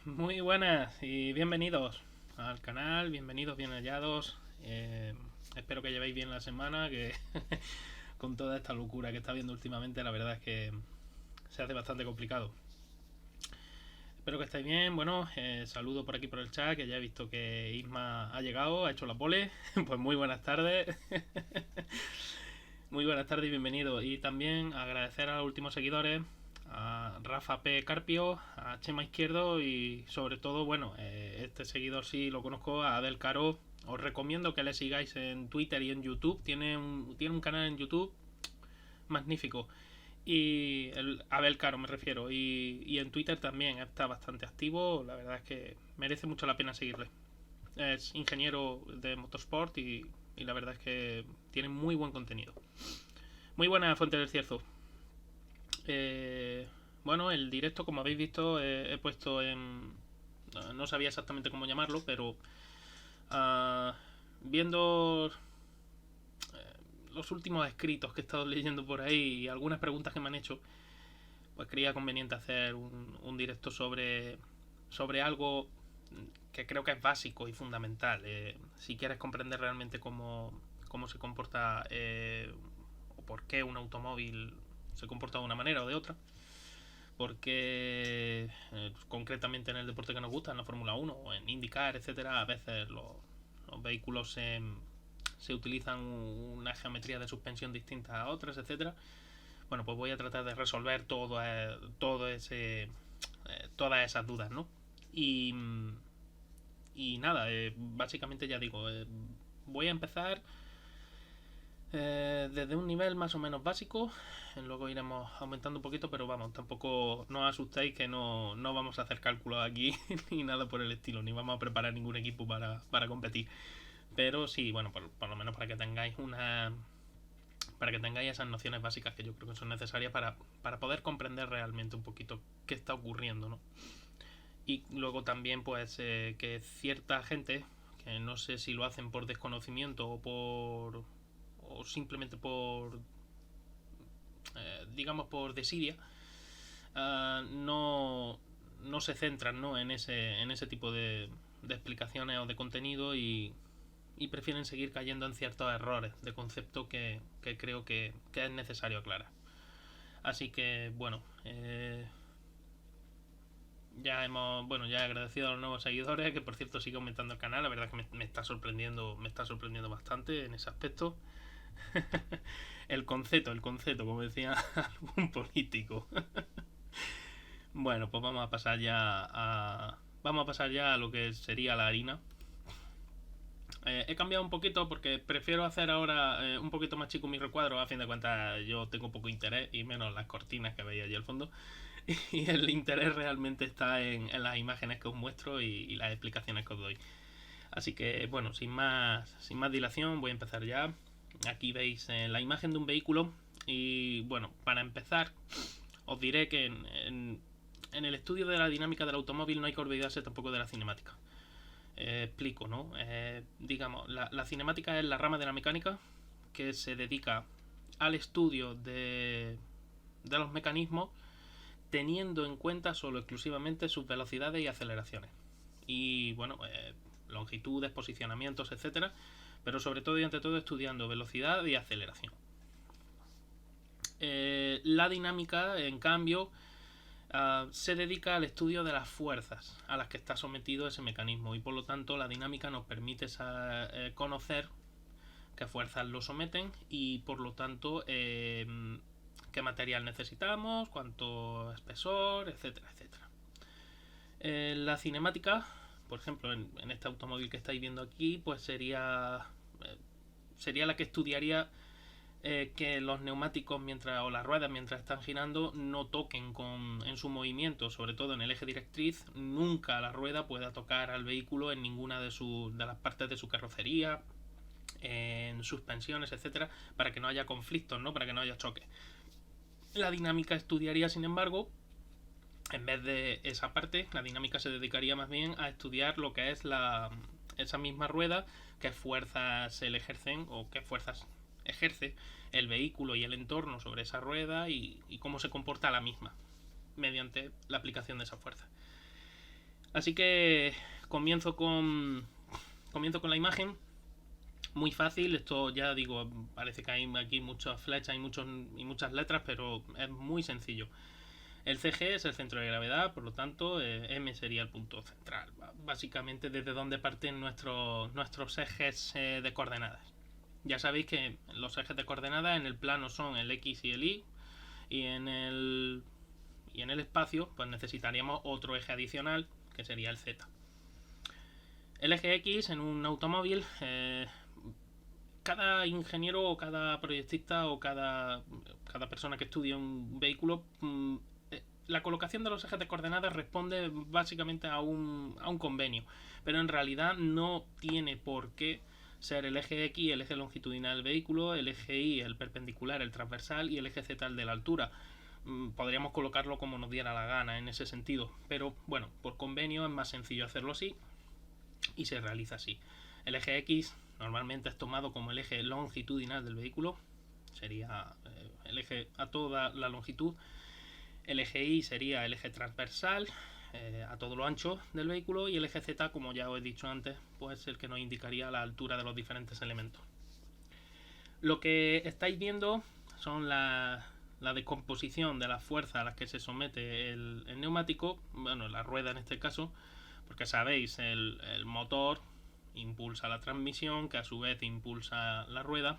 Muy buenas y bienvenidos al canal, bienvenidos, bien hallados. Espero que llevéis bien la semana, que con toda esta locura que está viendo últimamente, la verdad es que se hace bastante complicado. Espero que estéis bien. Bueno, saludo por aquí por el chat, que ya he visto que Isma ha llegado, ha hecho la pole. Pues muy buenas tardes. Muy buenas tardes y bienvenido. Y también agradecer a los últimos seguidores, a Rafa P. Carpio, a Chema Izquierdo y sobre todo, bueno, este seguidor sí lo conozco, a Abel Caro. Os recomiendo que le sigáis en Twitter y en YouTube. Tiene un canal en YouTube magnífico. Y el Abel Caro me refiero. Y en Twitter también está bastante activo. La verdad es que merece mucho la pena seguirle. Es ingeniero de motorsport y la verdad es que tiene muy buen contenido. Muy buena Fuente del Cierzo. Eh, bueno, el directo, como habéis visto, he puesto en... No sabía exactamente cómo llamarlo, pero uh, viendo los últimos escritos que he estado leyendo por ahí y algunas preguntas que me han hecho, pues creía conveniente hacer un directo sobre algo que creo que es básico y fundamental. Si quieres comprender realmente cómo se comporta o por qué un automóvil se comporta de una manera o de otra, porque concretamente en el deporte que nos gusta, en la Fórmula 1 o en IndyCar, etcétera, a veces los vehículos se utilizan una geometría de suspensión distinta a otras, etcétera. Bueno, pues voy a tratar de resolver todas esas dudas, ¿no? Y, y nada, básicamente ya digo, voy a empezar desde un nivel más o menos básico, luego iremos aumentando un poquito, pero vamos, tampoco no os asustéis que no vamos a hacer cálculos aquí ni nada por el estilo, ni vamos a preparar ningún equipo para competir. Pero sí, bueno, por lo menos para que tengáis esas nociones básicas que yo creo que son necesarias para poder comprender realmente un poquito qué está ocurriendo, ¿no? Y luego también pues que cierta gente, que no sé si lo hacen por desconocimiento o simplemente por digamos por desidia, no se centran, ¿no? en ese tipo de explicaciones o de contenido y prefieren seguir cayendo en ciertos errores de concepto que creo que es necesario aclarar. Así que bueno, ya he agradecido a los nuevos seguidores, que por cierto sigue aumentando el canal. La verdad que me está sorprendiendo bastante en ese aspecto. el concepto, como decía algún político. Bueno, pues vamos a pasar ya a lo que sería la harina. He cambiado un poquito porque prefiero hacer ahora un poquito más chico mi recuadro. A fin de cuentas, yo tengo poco interés y menos las cortinas que veis allí al fondo. Y el interés realmente está en las imágenes que os muestro y las explicaciones que os doy. Así que, bueno, sin más dilación, voy a empezar ya. Aquí veis la imagen de un vehículo. Y bueno, para empezar, os diré que en el estudio de la dinámica del automóvil no hay que olvidarse tampoco de la cinemática. Explico, ¿no? Digamos, la cinemática es la rama de la mecánica que se dedica al estudio de los mecanismos teniendo en cuenta solo exclusivamente sus velocidades y aceleraciones. Y bueno, longitudes, posicionamientos, etcétera. Pero sobre todo y ante todo estudiando velocidad y aceleración. La dinámica, en cambio, se dedica al estudio de las fuerzas a las que está sometido ese mecanismo y por lo tanto la dinámica nos permite conocer qué fuerzas lo someten y por lo tanto qué material necesitamos, cuánto espesor, etcétera, etcétera. La cinemática, por ejemplo, en este automóvil que estáis viendo aquí, pues sería la que estudiaría que los neumáticos o las ruedas mientras están girando no toquen en su movimiento, sobre todo en el eje directriz. Nunca la rueda pueda tocar al vehículo en ninguna de las partes de su carrocería, en suspensiones, etcétera, para que no haya conflictos, ¿no? Para que no haya choques. La dinámica estudiaría, sin embargo, en vez de esa parte, la dinámica se dedicaría más bien a estudiar lo que es esa misma rueda, qué fuerzas se le ejercen o qué fuerzas ejerce el vehículo y el entorno sobre esa rueda y cómo se comporta la misma mediante la aplicación de esa fuerza. Así que comienzo con la imagen. Muy fácil, esto ya digo, parece que hay aquí muchas flechas y muchas letras, pero es muy sencillo. El CG es el centro de gravedad, por lo tanto, M sería el punto central. Básicamente desde donde parten nuestros ejes de coordenadas. Ya sabéis que los ejes de coordenadas en el plano son el X y el Y, y en el espacio pues necesitaríamos otro eje adicional, que sería el Z. El eje X en un automóvil, cada ingeniero o cada proyectista o cada persona que estudia un vehículo, la colocación de los ejes de coordenadas responde básicamente a un convenio, pero en realidad no tiene por qué ser el eje X el eje longitudinal del vehículo, el eje Y el perpendicular, el transversal y el eje Z el de la altura. Podríamos colocarlo como nos diera la gana en ese sentido, pero bueno, por convenio es más sencillo hacerlo así y se realiza así. El eje X normalmente es tomado como el eje longitudinal del vehículo, sería el eje a toda la longitud. El eje Y sería el eje transversal a todo lo ancho del vehículo, y el eje Z, como ya os he dicho antes, pues el que nos indicaría la altura de los diferentes elementos. Lo que estáis viendo son la descomposición de las fuerzas a las que se somete el neumático, bueno, la rueda en este caso, porque sabéis, el motor impulsa la transmisión, que a su vez impulsa la rueda,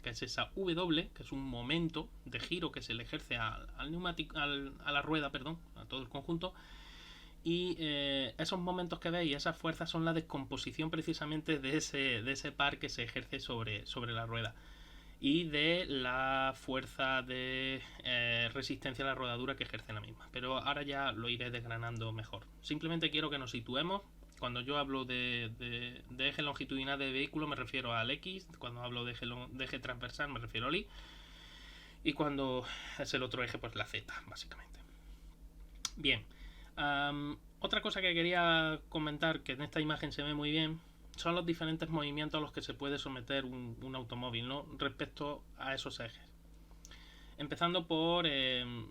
que es esa W, que es un momento de giro que se le ejerce al neumático, a la rueda, perdón, a todo el conjunto. Y esos momentos que veis, esas fuerzas, son la descomposición precisamente de ese par que se ejerce sobre la rueda, y de la fuerza de resistencia a la rodadura que ejerce la misma. Pero ahora ya lo iré desgranando mejor. Simplemente quiero que nos situemos. Cuando yo hablo de eje longitudinal de vehículo me refiero al X, cuando hablo de eje transversal me refiero al Y, y cuando es el otro eje, pues la Z, básicamente. Bien, otra cosa que quería comentar, que en esta imagen se ve muy bien, son los diferentes movimientos a los que se puede someter un automóvil, ¿no?, respecto a esos ejes. Empezando por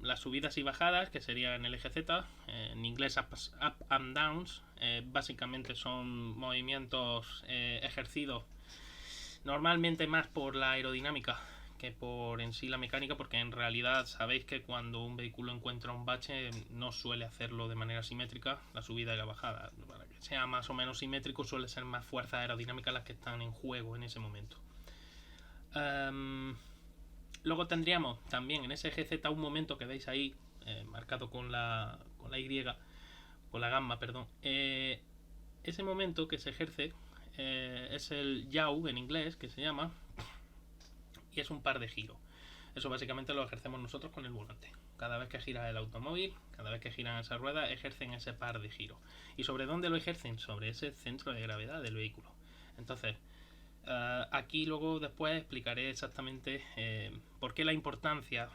las subidas y bajadas, que sería en el eje Z, en inglés up and downs. Básicamente son movimientos ejercidos normalmente más por la aerodinámica que por en sí la mecánica, porque en realidad sabéis que cuando un vehículo encuentra un bache no suele hacerlo de manera simétrica, la subida y la bajada. Para que sea más o menos simétrico suele ser más fuerzas aerodinámicas las que están en juego en ese momento. Luego tendríamos también en ese eje Z un momento que veis ahí, marcado con la Y, con la gamma, perdón. Ese momento que se ejerce es el yaw en inglés, que se llama, y es un par de giro. Eso básicamente lo ejercemos nosotros con el volante. Cada vez que gira el automóvil, cada vez que giran esas ruedas, ejercen ese par de giro. ¿Y sobre dónde lo ejercen? Sobre ese centro de gravedad del vehículo. Entonces, aquí luego después explicaré exactamente por qué la importancia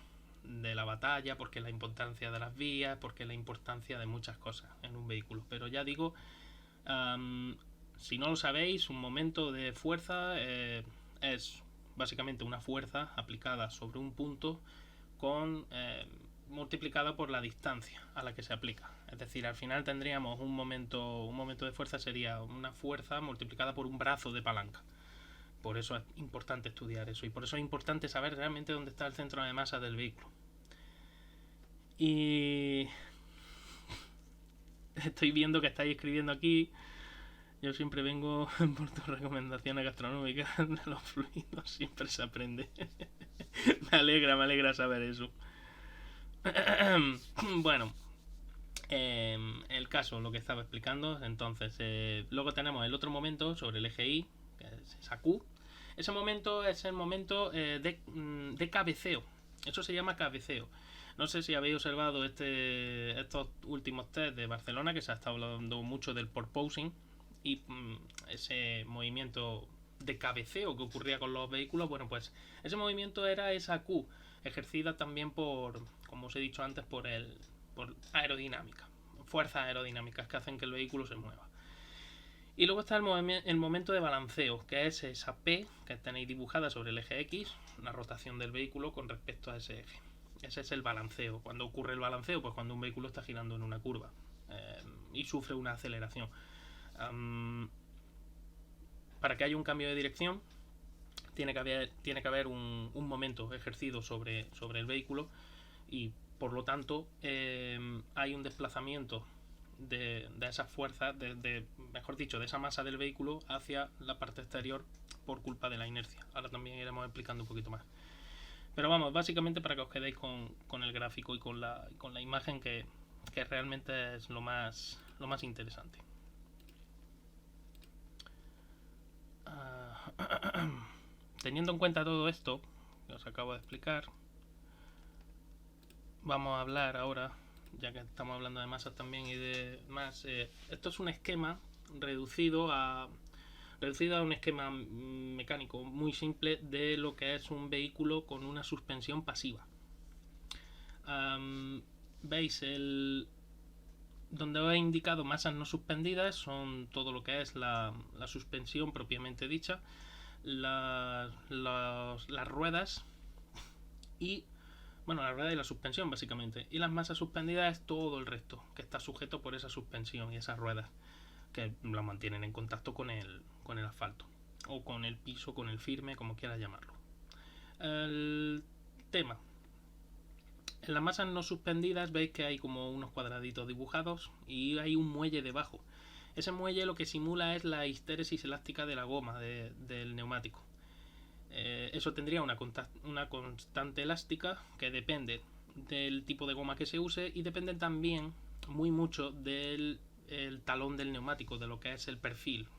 de la batalla, por qué la importancia de las vías, por qué la importancia de muchas cosas en un vehículo. Pero ya digo, si no lo sabéis, un momento de fuerza es básicamente una fuerza aplicada sobre un punto con multiplicada por la distancia a la que se aplica. Es decir, al final tendríamos un momento de fuerza, sería una fuerza multiplicada por un brazo de palanca. Por eso es importante estudiar eso, y por eso es importante saber realmente dónde está el centro de masa del vehículo. Y estoy viendo que estáis escribiendo aquí. Yo siempre vengo por tus recomendaciones gastronómicas de los fluidos, siempre se aprende. me alegra saber eso. Bueno, el caso, lo que estaba explicando. Entonces, luego tenemos el otro momento sobre el eje Y, que es esa Q. Ese momento es el momento de cabeceo. Eso se llama cabeceo. No sé si habéis observado estos últimos test de Barcelona, que se ha estado hablando mucho del porpoising, y ese movimiento de cabeceo que ocurría con los vehículos. Bueno, pues ese movimiento era esa Q, ejercida también por, como os he dicho antes, por aerodinámica, fuerzas aerodinámicas que hacen que el vehículo se mueva. Y luego está el momento de balanceo, que es esa P que tenéis dibujada sobre el eje X, la rotación del vehículo con respecto a ese eje. Ese es el balanceo. ¿Cuándo ocurre el balanceo? Pues cuando un vehículo está girando en una curva. y sufre una aceleración. Para que haya un cambio de dirección tiene que haber un momento ejercido sobre el vehículo y por lo tanto hay un desplazamiento de esa fuerza, mejor dicho, de esa masa del vehículo hacia la parte exterior por culpa de la inercia. Ahora también iremos explicando un poquito más. Pero vamos, básicamente para que os quedéis con el gráfico y con la imagen que realmente es lo más interesante. Teniendo en cuenta todo esto que os acabo de explicar, vamos a hablar ahora, ya que estamos hablando de masas también y de más. Esto es un esquema reducido a un esquema mecánico muy simple de lo que es un vehículo con una suspensión pasiva. Veis donde os he indicado masas no suspendidas son todo lo que es la suspensión propiamente dicha, las ruedas y la rueda y la suspensión básicamente, y las masas suspendidas es todo el resto que está sujeto por esa suspensión y esas ruedas que la mantienen en contacto con el asfalto o con el piso, con el firme, como quieras llamarlo. El tema: en las masas no suspendidas veis que hay como unos cuadraditos dibujados y hay un muelle debajo. Ese muelle lo que simula es la histéresis elástica de la goma del neumático. Eso tendría una constante elástica que depende del tipo de goma que se use y depende también muy mucho del talón del neumático, de lo que es el perfil.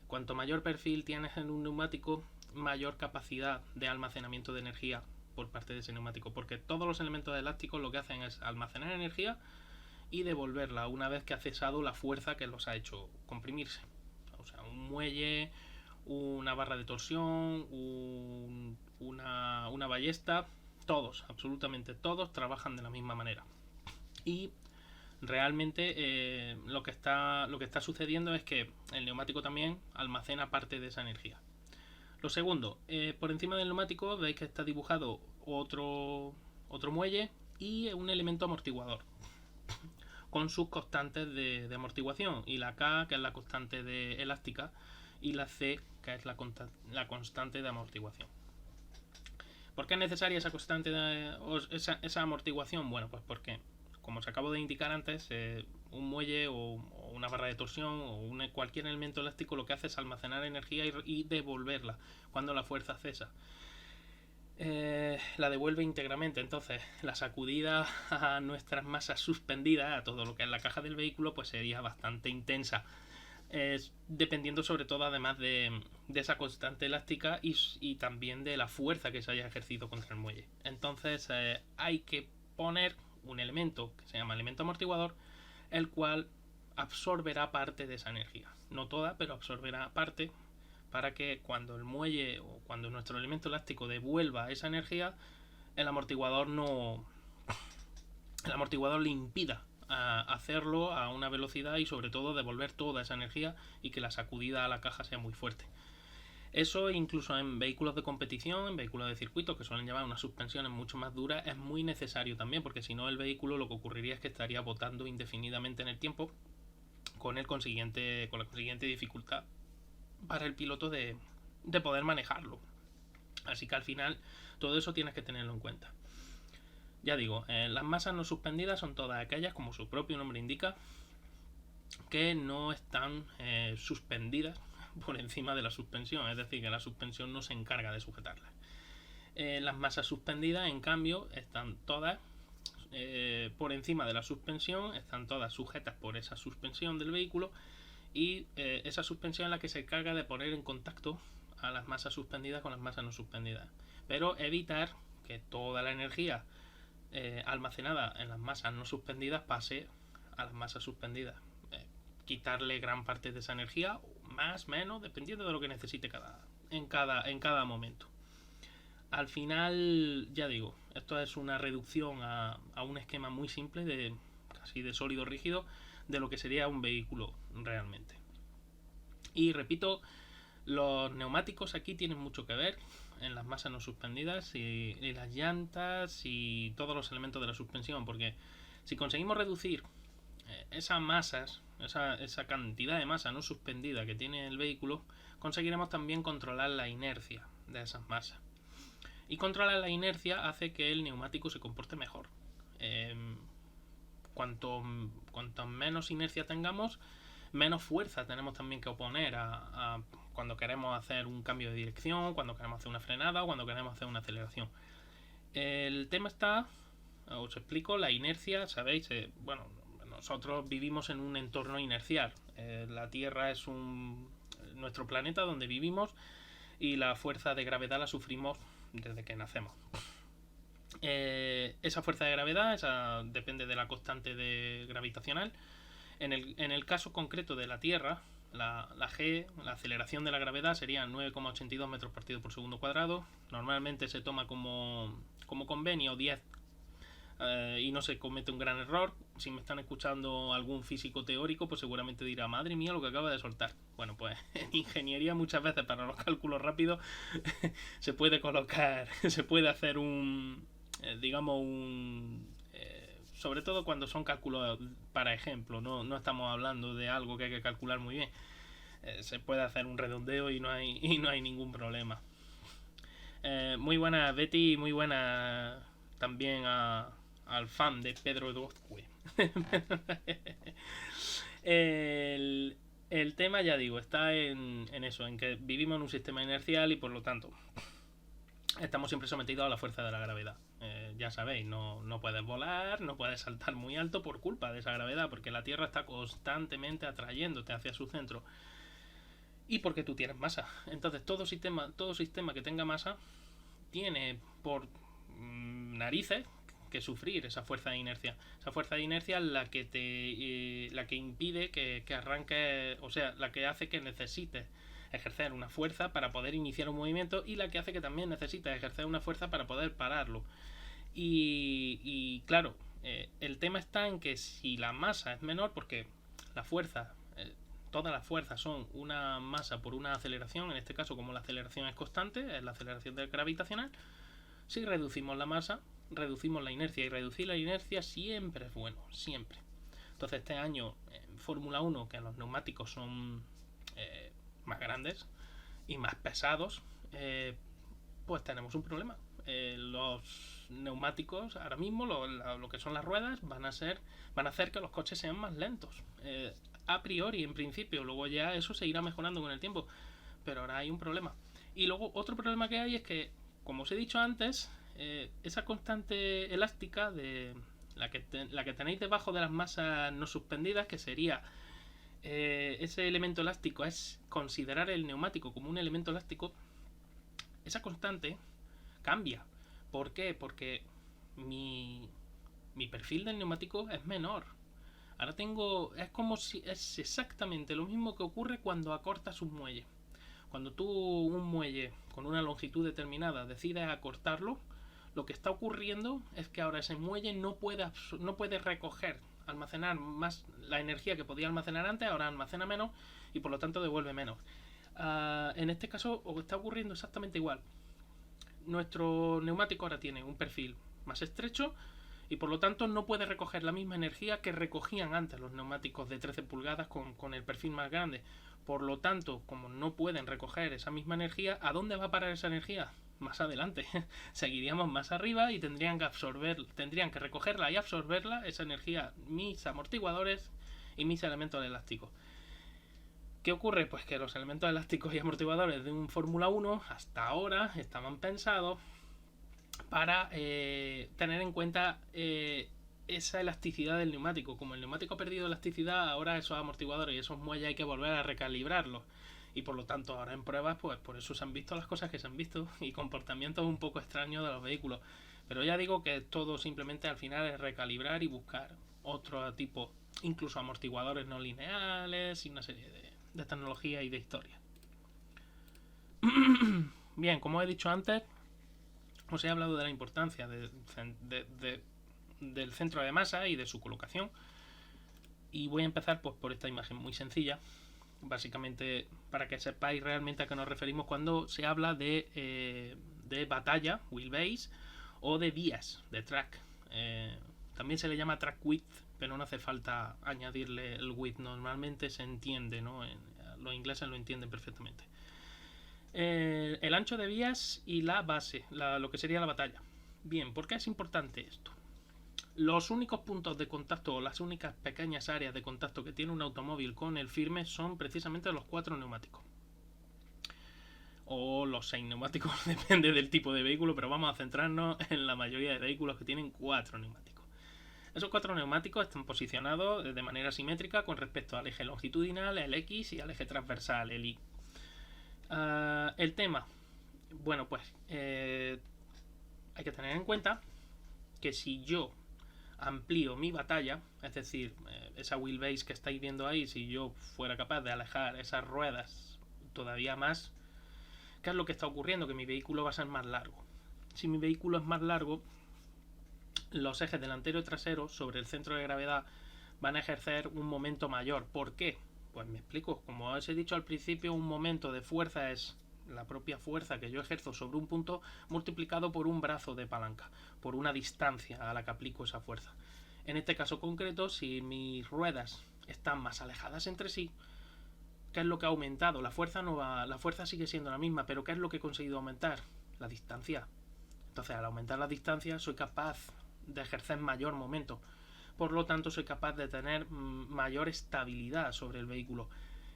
Cuanto mayor perfil tienes en un neumático, mayor capacidad de almacenamiento de energía por parte de ese neumático, porque todos los elementos elásticos lo que hacen es almacenar energía y devolverla una vez que ha cesado la fuerza que los ha hecho comprimirse. O sea, un muelle, una barra de torsión, una ballesta, todos, absolutamente todos trabajan de la misma manera. Y realmente lo que está sucediendo es que el neumático también almacena parte de esa energía. Lo segundo, por encima del neumático veis que está dibujado otro muelle y un elemento amortiguador con sus constantes de amortiguación, y la K, que es la constante de elástica, y la C, que es la constante de amortiguación. ¿Por qué es necesaria esa constante esa amortiguación? Bueno, pues porque, como os acabo de indicar antes, un muelle o una barra de torsión o cualquier elemento elástico lo que hace es almacenar energía y devolverla cuando la fuerza cesa. La devuelve íntegramente. Entonces la sacudida a nuestras masas suspendidas, a todo lo que es la caja del vehículo, pues sería bastante intensa, dependiendo sobre todo además de esa constante elástica y también de la fuerza que se haya ejercido contra el muelle. Entonces hay que poner un elemento que se llama elemento amortiguador, el cual absorberá parte de esa energía, no toda, pero absorberá parte, para que cuando el muelle o cuando nuestro elemento elástico devuelva esa energía, el amortiguador le impida hacerlo a una velocidad y sobre todo devolver toda esa energía y que la sacudida a la caja sea muy fuerte. Eso incluso en vehículos de competición, en vehículos de circuito que suelen llevar unas suspensiones mucho más duras, es muy necesario también, porque si no el vehículo lo que ocurriría es que estaría botando indefinidamente en el tiempo con la consiguiente dificultad para el piloto de poder manejarlo. Así que al final todo eso tienes que tenerlo en cuenta. Ya digo, las masas no suspendidas son todas aquellas, como su propio nombre indica, que no están suspendidas por encima de la suspensión, es decir, que la suspensión no se encarga de sujetarlas. Las masas suspendidas, en cambio, están todas por encima de la suspensión, están todas sujetas por esa suspensión del vehículo, y esa suspensión es la que se encarga de poner en contacto a las masas suspendidas con las masas no suspendidas, pero evitar que toda la energía almacenada en las masas no suspendidas pase a las masas suspendidas. Quitarle gran parte de esa energía, más, menos, dependiendo de lo que necesite en cada momento. Al final, ya digo, esto es una reducción a un esquema muy simple, casi de sólido rígido, de lo que sería un vehículo realmente. Y repito, los neumáticos aquí tienen mucho que ver en las masas no suspendidas y las llantas y todos los elementos de la suspensión, porque si conseguimos reducir esas masas, esa cantidad de masa no suspendida que tiene el vehículo, conseguiremos también controlar la inercia de esas masas. Y controlar la inercia hace que el neumático se comporte mejor. Cuanto menos inercia tengamos, menos fuerza tenemos también que oponer a cuando queremos hacer un cambio de dirección, cuando queremos hacer una frenada o cuando queremos hacer una aceleración. El tema está, os explico, la inercia, sabéis, bueno, nosotros vivimos en un entorno inercial. La Tierra es nuestro planeta donde vivimos y la fuerza de gravedad la sufrimos desde que nacemos. Esa fuerza de gravedad depende de la constante gravitacional. En el caso concreto de la Tierra, la G, la aceleración de la gravedad, sería 9,82 metros partido por segundo cuadrado. Normalmente se toma como convenio 10 y no se comete un gran error. Si me están escuchando algún físico teórico, pues seguramente dirá, madre mía, lo que acaba de soltar. Bueno, pues en ingeniería muchas veces para los cálculos rápidos se puede hacer sobre todo cuando son cálculos para ejemplo, no estamos hablando de algo que hay que calcular muy bien. Se puede hacer un redondeo y no hay ningún problema. Muy buena Betty, muy buena también al fan de Pedro Dozcue. El tema, ya digo, está en eso, en que vivimos en un sistema inercial y por lo tanto estamos siempre sometidos a la fuerza de la gravedad. Ya sabéis, no puedes volar, no puedes saltar muy alto por culpa de esa gravedad, porque la Tierra está constantemente atrayéndote hacia su centro. Y porque tú tienes masa. Entonces todo sistema que tenga masa tiene por narices que sufrir esa fuerza de inercia. Esa fuerza de inercia es la que impide que arranque, o sea, la que hace que necesites ejercer una fuerza para poder iniciar un movimiento y la que hace que también necesites ejercer una fuerza para poder pararlo. Y claro, el tema está en que si la masa es menor, porque la fuerza, todas las fuerzas son una masa por una aceleración, en este caso como la aceleración es constante, es la aceleración gravitacional, si reducimos la masa, reducimos la inercia, y reducir la inercia siempre es bueno, siempre. Entonces este año en Fórmula 1, que los neumáticos son más grandes y más pesados, pues tenemos un problema. Los neumáticos ahora mismo, lo que son las ruedas, van a hacer que los coches sean más lentos. A priori, en principio, luego ya eso se irá mejorando con el tiempo, pero ahora hay un problema. Y luego otro problema que hay es que, como os he dicho antes, esa constante elástica de la que tenéis debajo de las masas no suspendidas, que sería ese elemento elástico, es considerar el neumático como un elemento elástico, esa constante cambia. ¿Por qué? Porque mi perfil del neumático es menor. Ahora es exactamente lo mismo que ocurre cuando acortas un muelle. Cuando tú un muelle con una longitud determinada decides acortarlo, lo que está ocurriendo es que ahora ese muelle no puede almacenar más la energía que podía almacenar antes, ahora almacena menos y por lo tanto devuelve menos. En este caso está ocurriendo exactamente igual. Nuestro neumático ahora tiene un perfil más estrecho y por lo tanto no puede recoger la misma energía que recogían antes los neumáticos de 13 pulgadas con el perfil más grande. Por lo tanto, como no pueden recoger esa misma energía, ¿a dónde va a parar esa energía? Más adelante. Seguiríamos más arriba y tendrían que recogerla y absorberla, esa energía, mis amortiguadores y mis elementos elásticos. ¿Qué ocurre? Pues que los elementos elásticos y amortiguadores de un Fórmula 1 hasta ahora estaban pensados para tener en cuenta esa elasticidad del neumático. Como el neumático ha perdido elasticidad, ahora esos amortiguadores y esos muelles hay que volver a recalibrarlos. Y por lo tanto ahora en pruebas, pues por eso se han visto las cosas que se han visto y comportamientos un poco extraños de los vehículos. Pero ya digo que todo simplemente al final es recalibrar y buscar otro tipo, incluso amortiguadores no lineales y una serie de tecnología y de historia. Bien, como he dicho antes, os he hablado de la importancia del centro de masa y de su colocación. Y voy a empezar pues por esta imagen muy sencilla, básicamente para que sepáis realmente a qué nos referimos cuando se habla de batalla, wheelbase, o de vías, de track. También se le llama track width, pero no hace falta añadirle el width. Normalmente se entiende, ¿no? Los ingleses lo entienden perfectamente. El ancho de vías y la base, lo que sería la batalla. Bien, ¿por qué es importante esto? Los únicos puntos de contacto o las únicas pequeñas áreas de contacto que tiene un automóvil con el firme son precisamente los 4 neumáticos. O los 6 neumáticos, depende del tipo de vehículo, pero vamos a centrarnos en la mayoría de vehículos que tienen 4 neumáticos. Esos 4 neumáticos están posicionados de manera simétrica con respecto al eje longitudinal, el X, y al eje transversal, el Y. El tema, bueno, pues hay que tener en cuenta que si yo amplío mi batalla, es decir, esa wheelbase que estáis viendo ahí, si yo fuera capaz de alejar esas ruedas todavía más, ¿qué es lo que está ocurriendo? Que mi vehículo va a ser más largo. Si mi vehículo es más largo, los ejes delantero y trasero sobre el centro de gravedad van a ejercer un momento mayor. ¿Por qué? Pues me explico. Como os he dicho al principio, un momento de fuerza es la propia fuerza que yo ejerzo sobre un punto multiplicado por un brazo de palanca, por una distancia a la que aplico esa fuerza. En este caso concreto, si mis ruedas están más alejadas entre sí, ¿qué es lo que ha aumentado? La fuerza sigue siendo la misma, pero ¿qué es lo que he conseguido aumentar? La distancia. Entonces, al aumentar la distancia, soy capaz de ejercer mayor momento. Por lo tanto, soy capaz de tener mayor estabilidad sobre el vehículo.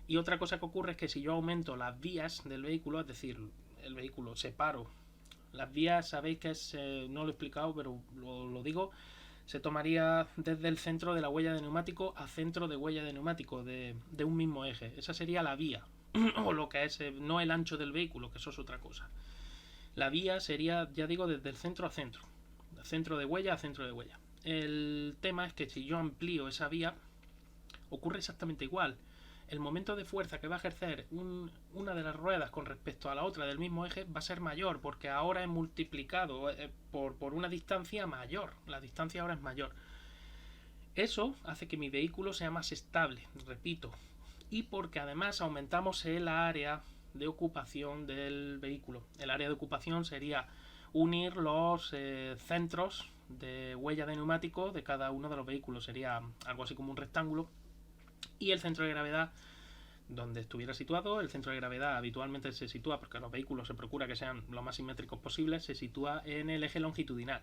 Y otra cosa que ocurre es que si yo aumento las vías del vehículo, es decir, el vehículo separo las vías, sabéis que es, no lo he explicado, pero lo digo, se tomaría desde el centro de la huella de neumático a centro de huella de neumático de un mismo eje. Esa sería la vía, o lo que es, no el ancho del vehículo, que eso es otra cosa. La vía sería, ya digo, desde el centro a centro, centro de huella a centro de huella. El tema es que si yo amplío esa vía, ocurre exactamente igual. El momento de fuerza que va a ejercer una de las ruedas con respecto a la otra del mismo eje va a ser mayor, porque ahora es multiplicado por una distancia mayor. La distancia ahora es mayor. Eso hace que mi vehículo sea más estable, repito, y porque además aumentamos el área de ocupación del vehículo. El área de ocupación sería unir los centros de huella de neumático de cada uno de los vehículos. Sería algo así como un rectángulo. Y el centro de gravedad, donde estuviera situado, el centro de gravedad habitualmente se sitúa, porque los vehículos se procura que sean lo más simétricos posibles, se sitúa en el eje longitudinal.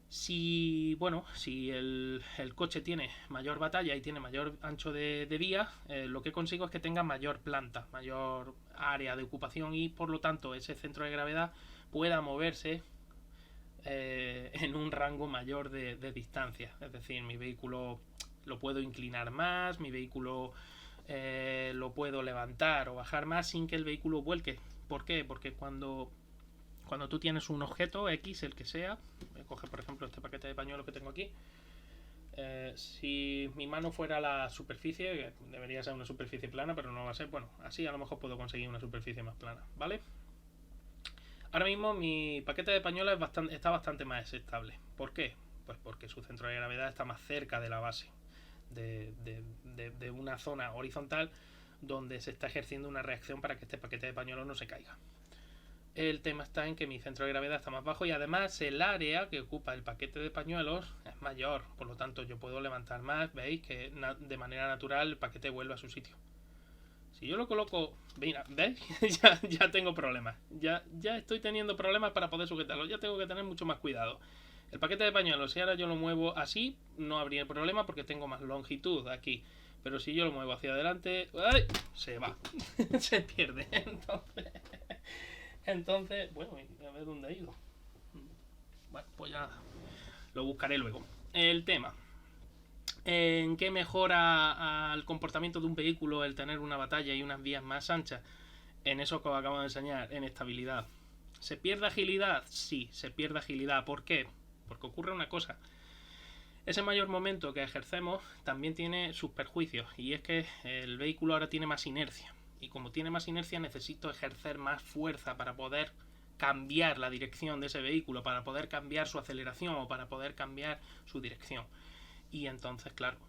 Si el coche tiene mayor batalla y tiene mayor ancho de vía, lo que consigo es que tenga mayor planta, mayor área de ocupación, y por lo tanto ese centro de gravedad pueda moverse en un rango mayor de distancia. Es decir, mi vehículo lo puedo inclinar más, mi vehículo lo puedo levantar o bajar más sin que el vehículo vuelque. ¿Por qué? Porque cuando tú tienes un objeto X, el que sea, coge por ejemplo este paquete de pañuelos que tengo aquí, si mi mano fuera la superficie, que debería ser una superficie plana, pero no va a ser, bueno, así a lo mejor puedo conseguir una superficie más plana, ¿vale? Ahora mismo mi paquete de pañuelos está bastante más estable. ¿Por qué? Pues porque su centro de gravedad está más cerca de la base, de una zona horizontal donde se está ejerciendo una reacción para que este paquete de pañuelos no se caiga. El tema está en que mi centro de gravedad está más bajo y además el área que ocupa el paquete de pañuelos es mayor, por lo tanto yo puedo levantar más. Veis que de manera natural el paquete vuelve a su sitio. Si yo lo coloco, mira, ¿veis? ya tengo problemas, ya estoy teniendo problemas para poder sujetarlo, ya tengo que tener mucho más cuidado. El paquete de pañuelos, si ahora yo lo muevo así, no habría problema porque tengo más longitud aquí. Pero si yo lo muevo hacia adelante, ¡ay!, se va, se pierde. Entonces, bueno, a ver dónde ha ido. Bueno, pues ya lo buscaré luego. El tema: ¿en qué mejora al comportamiento de un vehículo el tener una batalla y unas vías más anchas? En eso que os acabo de enseñar, en estabilidad. ¿Se pierde agilidad? Sí, se pierde agilidad. ¿Por qué? Porque ocurre una cosa. Ese mayor momento que ejercemos también tiene sus perjuicios, y es que el vehículo ahora tiene más inercia. Y como tiene más inercia, necesito ejercer más fuerza para poder cambiar la dirección de ese vehículo, para poder cambiar su aceleración o para poder cambiar su dirección. Y entonces, claro,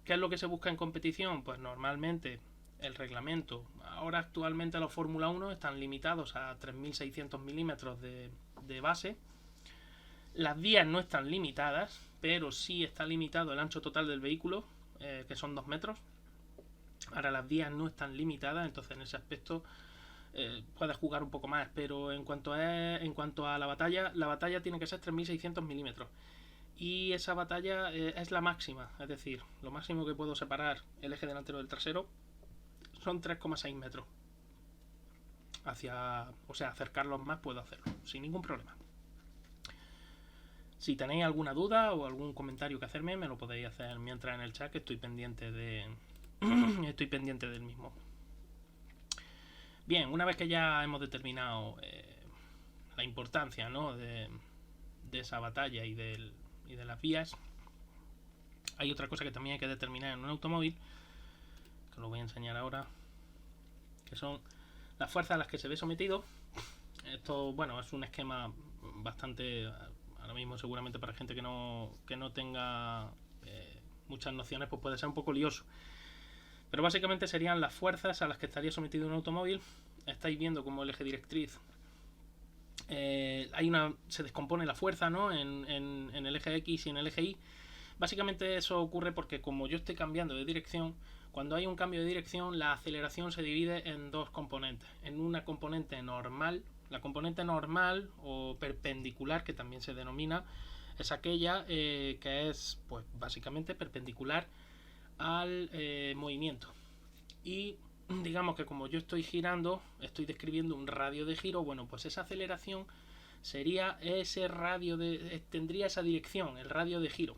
¿qué es lo que se busca en competición? Pues normalmente el reglamento. Ahora actualmente los Fórmula 1 están limitados a 3.600 milímetros de base. Las vías no están limitadas, pero sí está limitado el ancho total del vehículo, que son 2 metros. Ahora las vías no están limitadas, entonces en ese aspecto puedes jugar un poco más, pero en cuanto a la batalla tiene que ser 3600 milímetros. Y esa batalla es la máxima, es decir, lo máximo que puedo separar el eje delantero del trasero son 3,6 metros. O sea, acercarlos más puedo hacerlo, sin ningún problema. Si tenéis alguna duda o algún comentario que hacerme, me lo podéis hacer mientras en el chat, que estoy pendiente del mismo. Bien, una vez que ya hemos determinado la importancia, ¿no?, de esa batalla y de las vías, hay otra cosa que también hay que determinar en un automóvil, que lo voy a enseñar ahora, que son las fuerzas a las que se ve sometido. Esto, bueno, es un esquema bastante, ahora mismo seguramente para gente que no tenga muchas nociones, pues puede ser un poco lioso. Pero básicamente serían las fuerzas a las que estaría sometido un automóvil. Estáis viendo como el eje directriz se descompone la fuerza, ¿no?, en el eje X y en el eje Y. Básicamente eso ocurre porque como yo estoy cambiando de dirección, cuando hay un cambio de dirección, la aceleración se divide en dos componentes. En una componente normal, la componente normal o perpendicular, que también se denomina, es aquella que es, pues, básicamente perpendicular al movimiento. Y digamos que como yo estoy girando, estoy describiendo un radio de giro, bueno, pues esa aceleración sería ese radio tendría esa dirección, el radio de giro.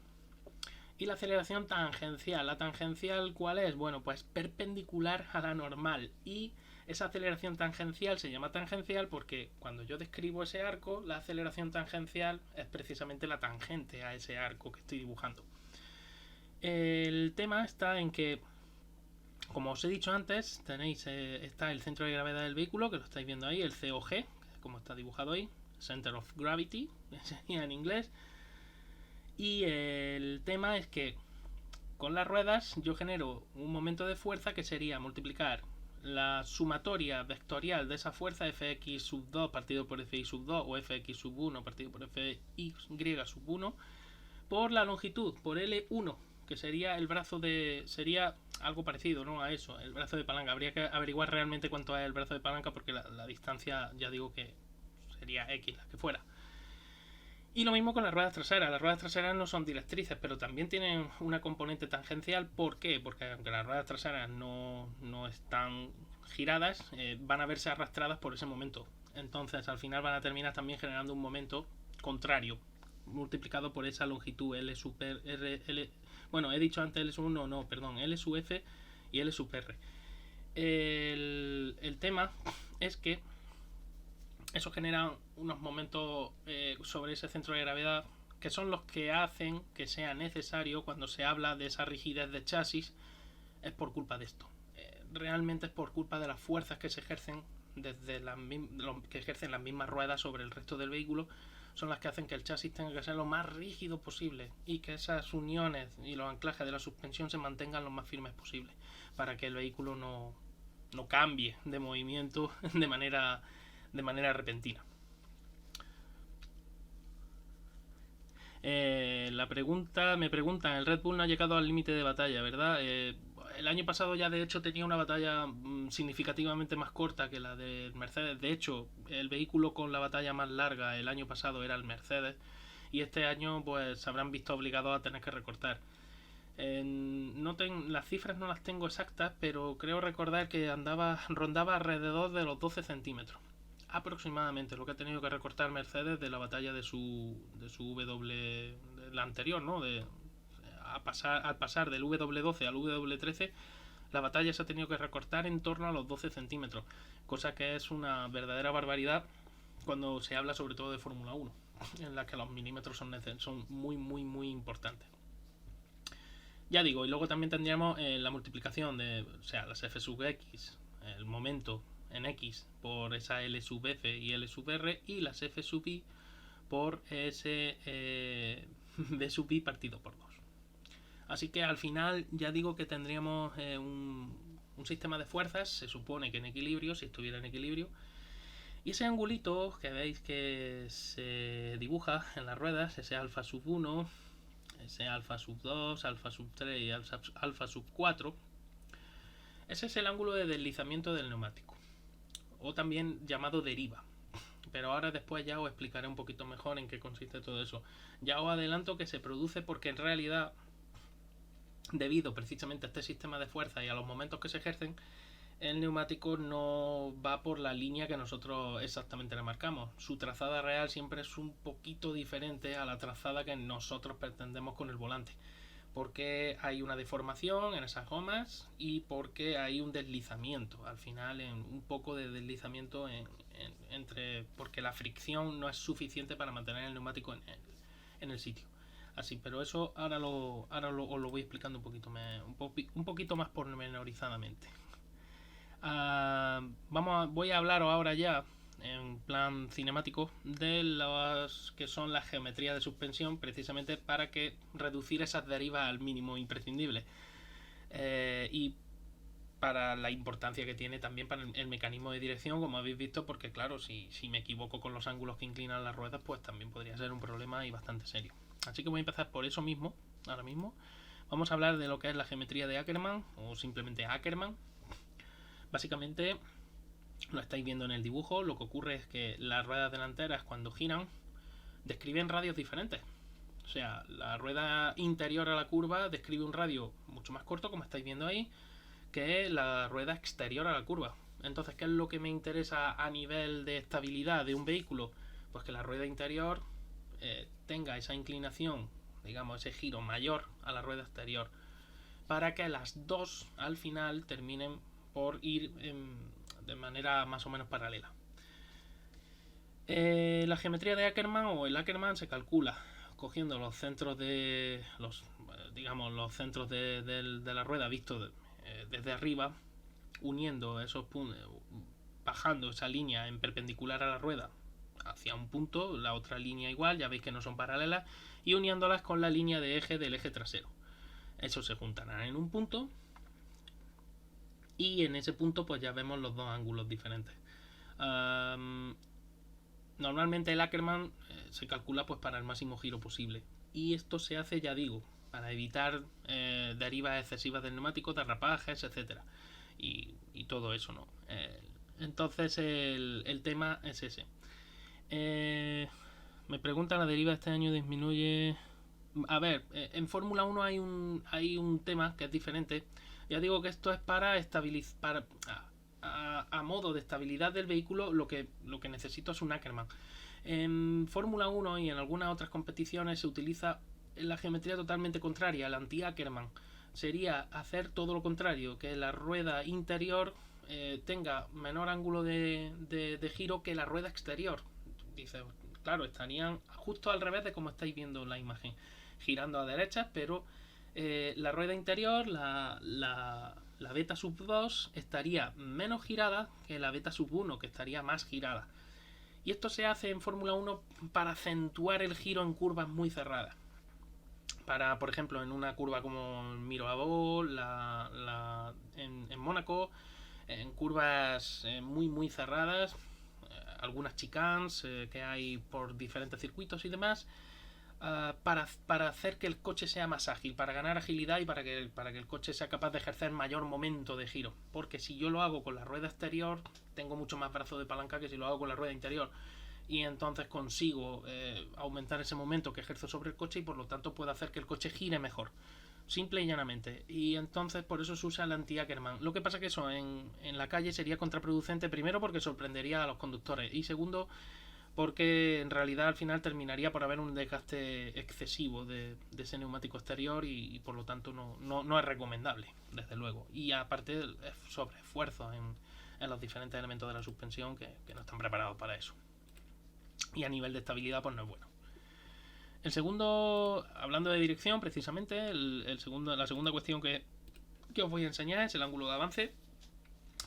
Y la aceleración tangencial, ¿la tangencial cuál es? Bueno, pues perpendicular a la normal. Y esa aceleración tangencial se llama tangencial porque cuando yo describo ese arco, la aceleración tangencial es precisamente la tangente a ese arco que estoy dibujando. El tema está en que, como os he dicho antes, tenéis está el centro de gravedad del vehículo, que lo estáis viendo ahí, el COG, como está dibujado ahí, Center of Gravity, en inglés. Y el tema es que con las ruedas yo genero un momento de fuerza que sería multiplicar la sumatoria vectorial de esa fuerza, Fx sub 2 partido por Fy sub 2 o Fx sub 1 partido por Fy sub 1, por la longitud, por L1, que sería el brazo sería algo parecido, ¿no?, a eso, el brazo de palanca. Habría que averiguar realmente cuánto es el brazo de palanca porque la distancia, ya digo que sería X, la que fuera. Y lo mismo con las ruedas traseras. Las ruedas traseras no son directrices, pero también tienen una componente tangencial. ¿Por qué? Porque aunque las ruedas traseras no están giradas, van a verse arrastradas por ese momento. Entonces al final van a terminar también generando un momento contrario, multiplicado por esa longitud L sub R. Bueno, he dicho antes L sub 1, no, perdón, L sub F y L sub R. El tema es que eso genera unos momentos sobre ese centro de gravedad que son los que hacen que sea necesario, cuando se habla de esa rigidez de chasis, es por culpa de esto. Realmente es por culpa de las fuerzas que se ejercen que ejercen las mismas ruedas sobre el resto del vehículo, son las que hacen que el chasis tenga que ser lo más rígido posible y que esas uniones y los anclajes de la suspensión se mantengan lo más firmes posible para que el vehículo no cambie de movimiento de manera repentina. Me preguntan, el Red Bull no ha llegado al límite de batalla, ¿verdad? El año pasado ya de hecho tenía una batalla significativamente más corta que la del Mercedes. De hecho, el vehículo con la batalla más larga el año pasado era el Mercedes, y este año pues se habrán visto obligados a tener que recortar. Las cifras no las tengo exactas, pero creo recordar que rondaba alrededor de los 12 centímetros aproximadamente lo que ha tenido que recortar Mercedes de la batalla de su W, la anterior, ¿no? Al pasar del W12 al W13, la batalla se ha tenido que recortar en torno a los 12 centímetros, cosa que es una verdadera barbaridad cuando se habla sobre todo de Fórmula 1, en la que los milímetros son muy, muy, muy importantes. Ya digo, y luego también tendríamos la multiplicación de, o sea, las F sub X, el momento en X por esa L sub F y L sub R, y las F sub I por ese B sub I partido por 2. Así que al final ya digo que tendríamos un sistema de fuerzas, se supone que en equilibrio, si estuviera en equilibrio, y ese angulito que veis que se dibuja en las ruedas, ese alfa sub 1, ese alfa sub 2, alfa sub 3 y alfa sub 4, ese es el ángulo de deslizamiento del neumático, o también llamado deriva. Pero ahora después ya os explicaré un poquito mejor en qué consiste todo eso. Ya os adelanto que se produce porque en realidad, debido precisamente a este sistema de fuerza y a los momentos que se ejercen, el neumático no va por la línea que nosotros exactamente le marcamos. Su trazada real siempre es un poquito diferente a la trazada que nosotros pretendemos con el volante, porque hay una deformación en esas gomas y porque hay un deslizamiento al final, un poco de deslizamiento porque la fricción no es suficiente para mantener el neumático en el sitio. Así, pero eso ahora os lo voy explicando un poquito más pormenorizadamente. Voy a hablaros ahora ya en plan cinemático de las que son las geometrías de suspensión, precisamente para que reducir esas derivas al mínimo imprescindible, y para la importancia que tiene también para el mecanismo de dirección, como habéis visto, porque claro, si me equivoco con los ángulos que inclinan las ruedas, pues también podría ser un problema y bastante serio. Así que voy a empezar por eso mismo. Ahora mismo vamos a hablar de lo que es la geometría de Ackermann, o simplemente Ackermann. Básicamente lo estáis viendo en el dibujo. Lo que ocurre es que las ruedas delanteras, cuando giran, describen radios diferentes. O sea, la rueda interior a la curva describe un radio mucho más corto, como estáis viendo ahí, que la rueda exterior a la curva. Entonces, ¿qué es lo que me interesa a nivel de estabilidad de un vehículo? Pues que la rueda interior tenga esa inclinación, digamos, ese giro mayor a la rueda exterior, para que las dos al final terminen por ir de manera más o menos paralela. La geometría de Ackermann, o el Ackermann, se calcula cogiendo los centros de los centros de la rueda visto desde arriba, uniendo esos puntos, bajando esa línea en perpendicular a la rueda hacia un punto, la otra línea igual, ya veis que no son paralelas, y uniéndolas con la línea de eje del eje trasero. Eso se juntarán en un punto, y en ese punto pues ya vemos los dos ángulos diferentes. Normalmente el Ackermann se calcula pues para el máximo giro posible, y esto se hace, ya digo, para evitar derivas excesivas del neumático, derrapajes, etcétera, y todo eso, ¿no? Entonces el tema es ese. Me preguntan, ¿la deriva este año disminuye? A ver, en Fórmula 1 hay un tema que es diferente. Ya digo que esto es para estabilizar, a modo de estabilidad del vehículo. Lo que necesito es un Ackermann. En Fórmula 1 y en algunas otras competiciones se utiliza la geometría totalmente contraria, el anti-Ackermann. Sería hacer todo lo contrario, que la rueda interior tenga menor ángulo de giro que la rueda exterior. Dice, claro, estarían justo al revés de como estáis viendo en la imagen, girando a derechas, pero la rueda interior, la beta sub 2, estaría menos girada que la beta sub 1, que estaría más girada. Y esto se hace en Fórmula 1 para acentuar el giro en curvas muy cerradas. Para, por ejemplo, en una curva como Miroabo, en Mónaco, en curvas muy cerradas, algunas chicanes que hay por diferentes circuitos y demás, para hacer que el coche sea más ágil, para ganar agilidad y para que el coche sea capaz de ejercer mayor momento de giro. Porque si yo lo hago con la rueda exterior, tengo mucho más brazo de palanca que si lo hago con la rueda interior, y entonces consigo aumentar ese momento que ejerzo sobre el coche, y por lo tanto puedo hacer que el coche gire mejor, simple y llanamente. Y entonces por eso se usa el anti-Ackermann. Lo que pasa que eso en la calle sería contraproducente, primero porque sorprendería a los conductores, y segundo porque en realidad al final terminaría por haber un desgaste excesivo de ese neumático exterior, y por lo tanto no es recomendable, desde luego. Y aparte es sobre esfuerzo en los diferentes elementos de la suspensión que no están preparados para eso. Y a nivel de estabilidad pues no es bueno. El segundo, hablando de dirección precisamente, la segunda cuestión que os voy a enseñar es el ángulo de avance,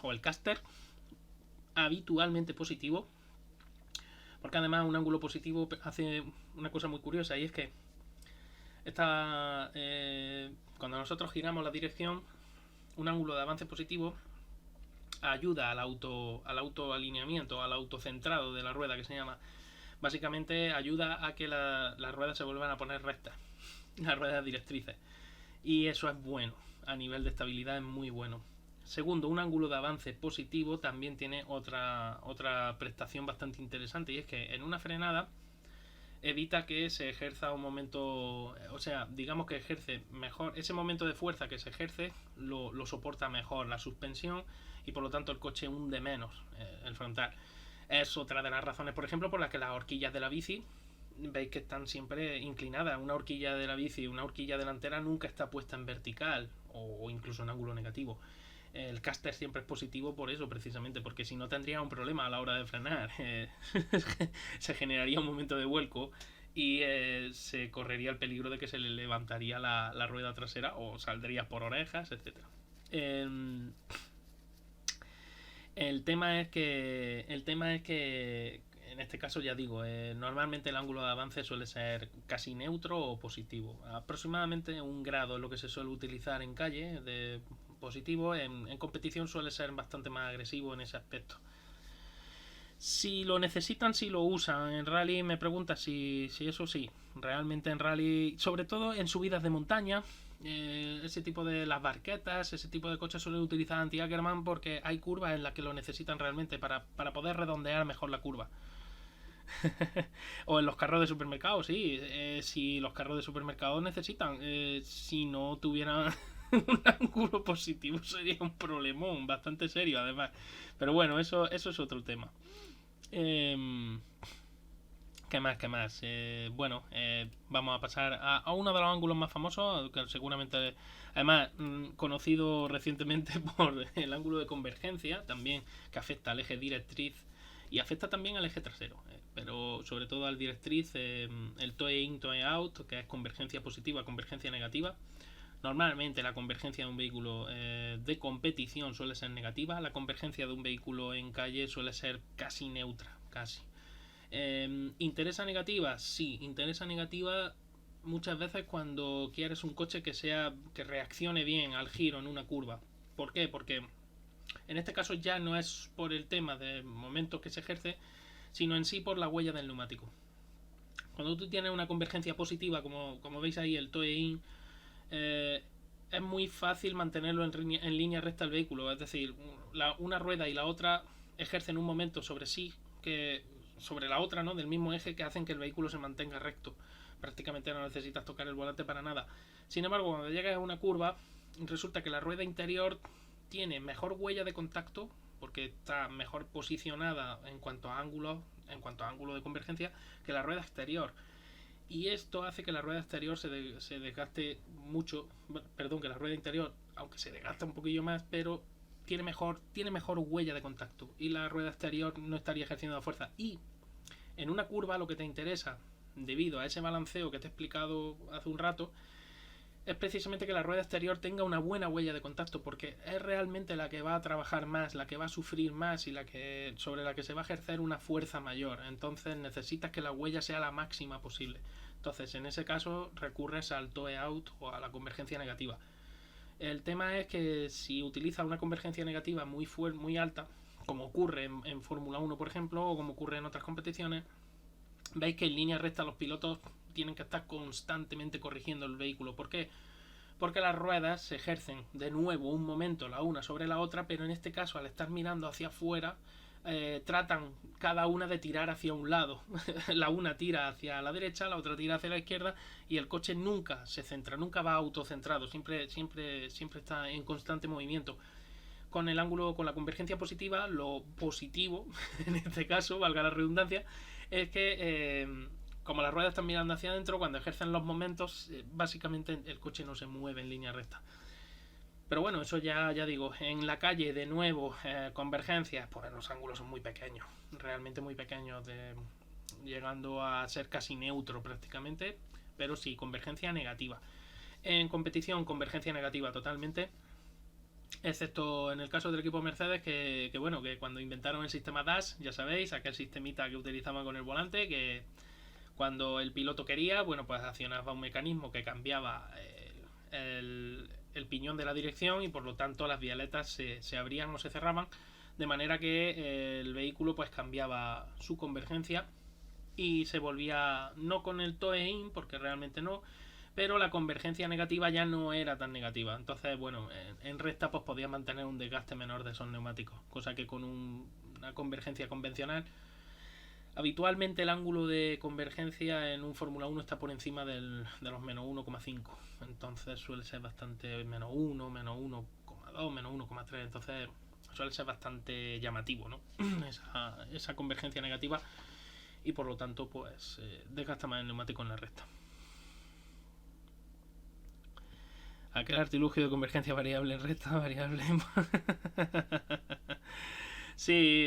o el caster, habitualmente positivo, porque además un ángulo positivo hace una cosa muy curiosa, y es que cuando nosotros giramos la dirección, un ángulo de avance positivo ayuda al autoalineamiento, al autocentrado de la rueda, que se llama. Básicamente ayuda a que las ruedas se vuelvan a poner rectas. las ruedas directrices. Y eso es bueno, a nivel de estabilidad es muy bueno. Segundo, un ángulo de avance positivo también tiene otra prestación bastante interesante, y es que en una frenada evita que se ejerza un momento, o sea, digamos que ejerce mejor, ese momento de fuerza que se ejerce lo soporta mejor la suspensión, y por lo tanto el coche hunde menos el frontal. Es otra de las razones, por ejemplo, por las que las horquillas de la bici veis que están siempre inclinadas. Una horquilla de la bici, una horquilla delantera nunca está puesta en vertical o incluso en ángulo negativo. El caster siempre es positivo por eso, precisamente, porque si no tendría un problema a la hora de frenar. Se generaría un momento de vuelco y se correría el peligro de que se le levantaría la rueda trasera o saldría por orejas, etcétera. El tema es que en este caso ya digo, normalmente el ángulo de avance suele ser casi neutro o positivo. Aproximadamente 1 grado es lo que se suele utilizar en calle de positivo. En competición suele ser bastante más agresivo en ese aspecto. Si lo necesitan, si lo usan. En rally me pregunta si eso sí. Realmente en rally, sobre todo en subidas de montaña, ese tipo de las barquetas, ese tipo de coches suelen utilizar anti-Ackerman porque hay curvas en las que lo necesitan realmente para poder redondear mejor la curva. O en los carros de supermercado, sí. Si los carros de supermercado necesitan, si no tuvieran un ángulo positivo sería un problemón bastante serio, además. Pero bueno, eso es otro tema. ¿Qué más? Bueno, vamos a pasar a uno de los ángulos más famosos, que seguramente, además, conocido recientemente por el ángulo de convergencia, también, que afecta al eje directriz y afecta también al eje trasero, pero sobre todo al directriz, el toe in, toe out, que es convergencia positiva, convergencia negativa. Normalmente la convergencia de un vehículo de competición suele ser negativa, la convergencia de un vehículo en calle suele ser casi neutra, casi. ¿Interesa negativa? Sí, interesa negativa muchas veces cuando quieres un coche que reaccione bien al giro en una curva. ¿Por qué? Porque en este caso ya no es por el tema de momentos que se ejerce, sino en sí por la huella del neumático. Cuando tú tienes una convergencia positiva, como veis ahí el toe in, es muy fácil mantenerlo en línea recta el vehículo. Es decir, una rueda y la otra ejercen un momento sobre sí que sobre la otra, ¿no? Del mismo eje, que hacen que el vehículo se mantenga recto. Prácticamente no necesitas tocar el volante para nada. Sin embargo, cuando llegas a una curva, resulta que la rueda interior tiene mejor huella de contacto porque está mejor posicionada en cuanto a ángulo de convergencia que la rueda exterior. Y esto hace que la rueda exterior se desgaste mucho. Perdón, que la rueda interior, aunque se desgasta un poquillo más, pero tiene mejor huella de contacto y la rueda exterior no estaría ejerciendo la fuerza. Y en una curva lo que te interesa, debido a ese balanceo que te he explicado hace un rato, es precisamente que la rueda exterior tenga una buena huella de contacto, porque es realmente la que va a trabajar más, la que va a sufrir más y sobre la que se va a ejercer una fuerza mayor. Entonces necesitas que la huella sea la máxima posible. Entonces en ese caso recurres al toe out o a la convergencia negativa. El tema es que si utilizas una convergencia negativa muy alta, como ocurre en Fórmula 1 por ejemplo, o como ocurre en otras competiciones, veis que en línea recta los pilotos tienen que estar constantemente corrigiendo el vehículo. ¿Por qué? Porque las ruedas se ejercen de nuevo un momento la una sobre la otra, pero en este caso al estar mirando hacia afuera, tratan cada una de tirar hacia un lado. La una tira hacia la derecha, la otra tira hacia la izquierda, y el coche nunca se centra, nunca va autocentrado, siempre está en constante movimiento. Con la convergencia positiva, lo positivo, en este caso, valga la redundancia, es que como las ruedas están mirando hacia adentro, cuando ejercen los momentos, básicamente el coche no se mueve en línea recta. Pero bueno, eso ya digo, en la calle de nuevo, convergencias, pues los ángulos son muy pequeños, realmente muy pequeños, llegando a ser casi neutro prácticamente, pero sí, convergencia negativa. En competición, convergencia negativa totalmente, excepto en el caso del equipo Mercedes, que cuando inventaron el sistema DAS, ya sabéis, aquel sistemita que utilizaban con el volante, que cuando el piloto quería, pues accionaba un mecanismo que cambiaba el piñón de la dirección, y por lo tanto las vialetas se abrían o se cerraban, de manera que el vehículo pues cambiaba su convergencia y se volvía, no con el toe in, porque realmente no, pero la convergencia negativa ya no era tan negativa. Entonces, bueno, en recta pues podía mantener un desgaste menor de esos neumáticos, cosa que con una convergencia convencional, habitualmente el ángulo de convergencia en un Fórmula 1 está por encima de los menos 1,5. Entonces suele ser bastante menos 1, menos 1,2, menos 1,3. Entonces suele ser bastante llamativo, ¿no? esa convergencia negativa, y por lo tanto pues desgasta más el neumático en la recta. Aquel artilugio de convergencia variable en recta, variable en... Sí,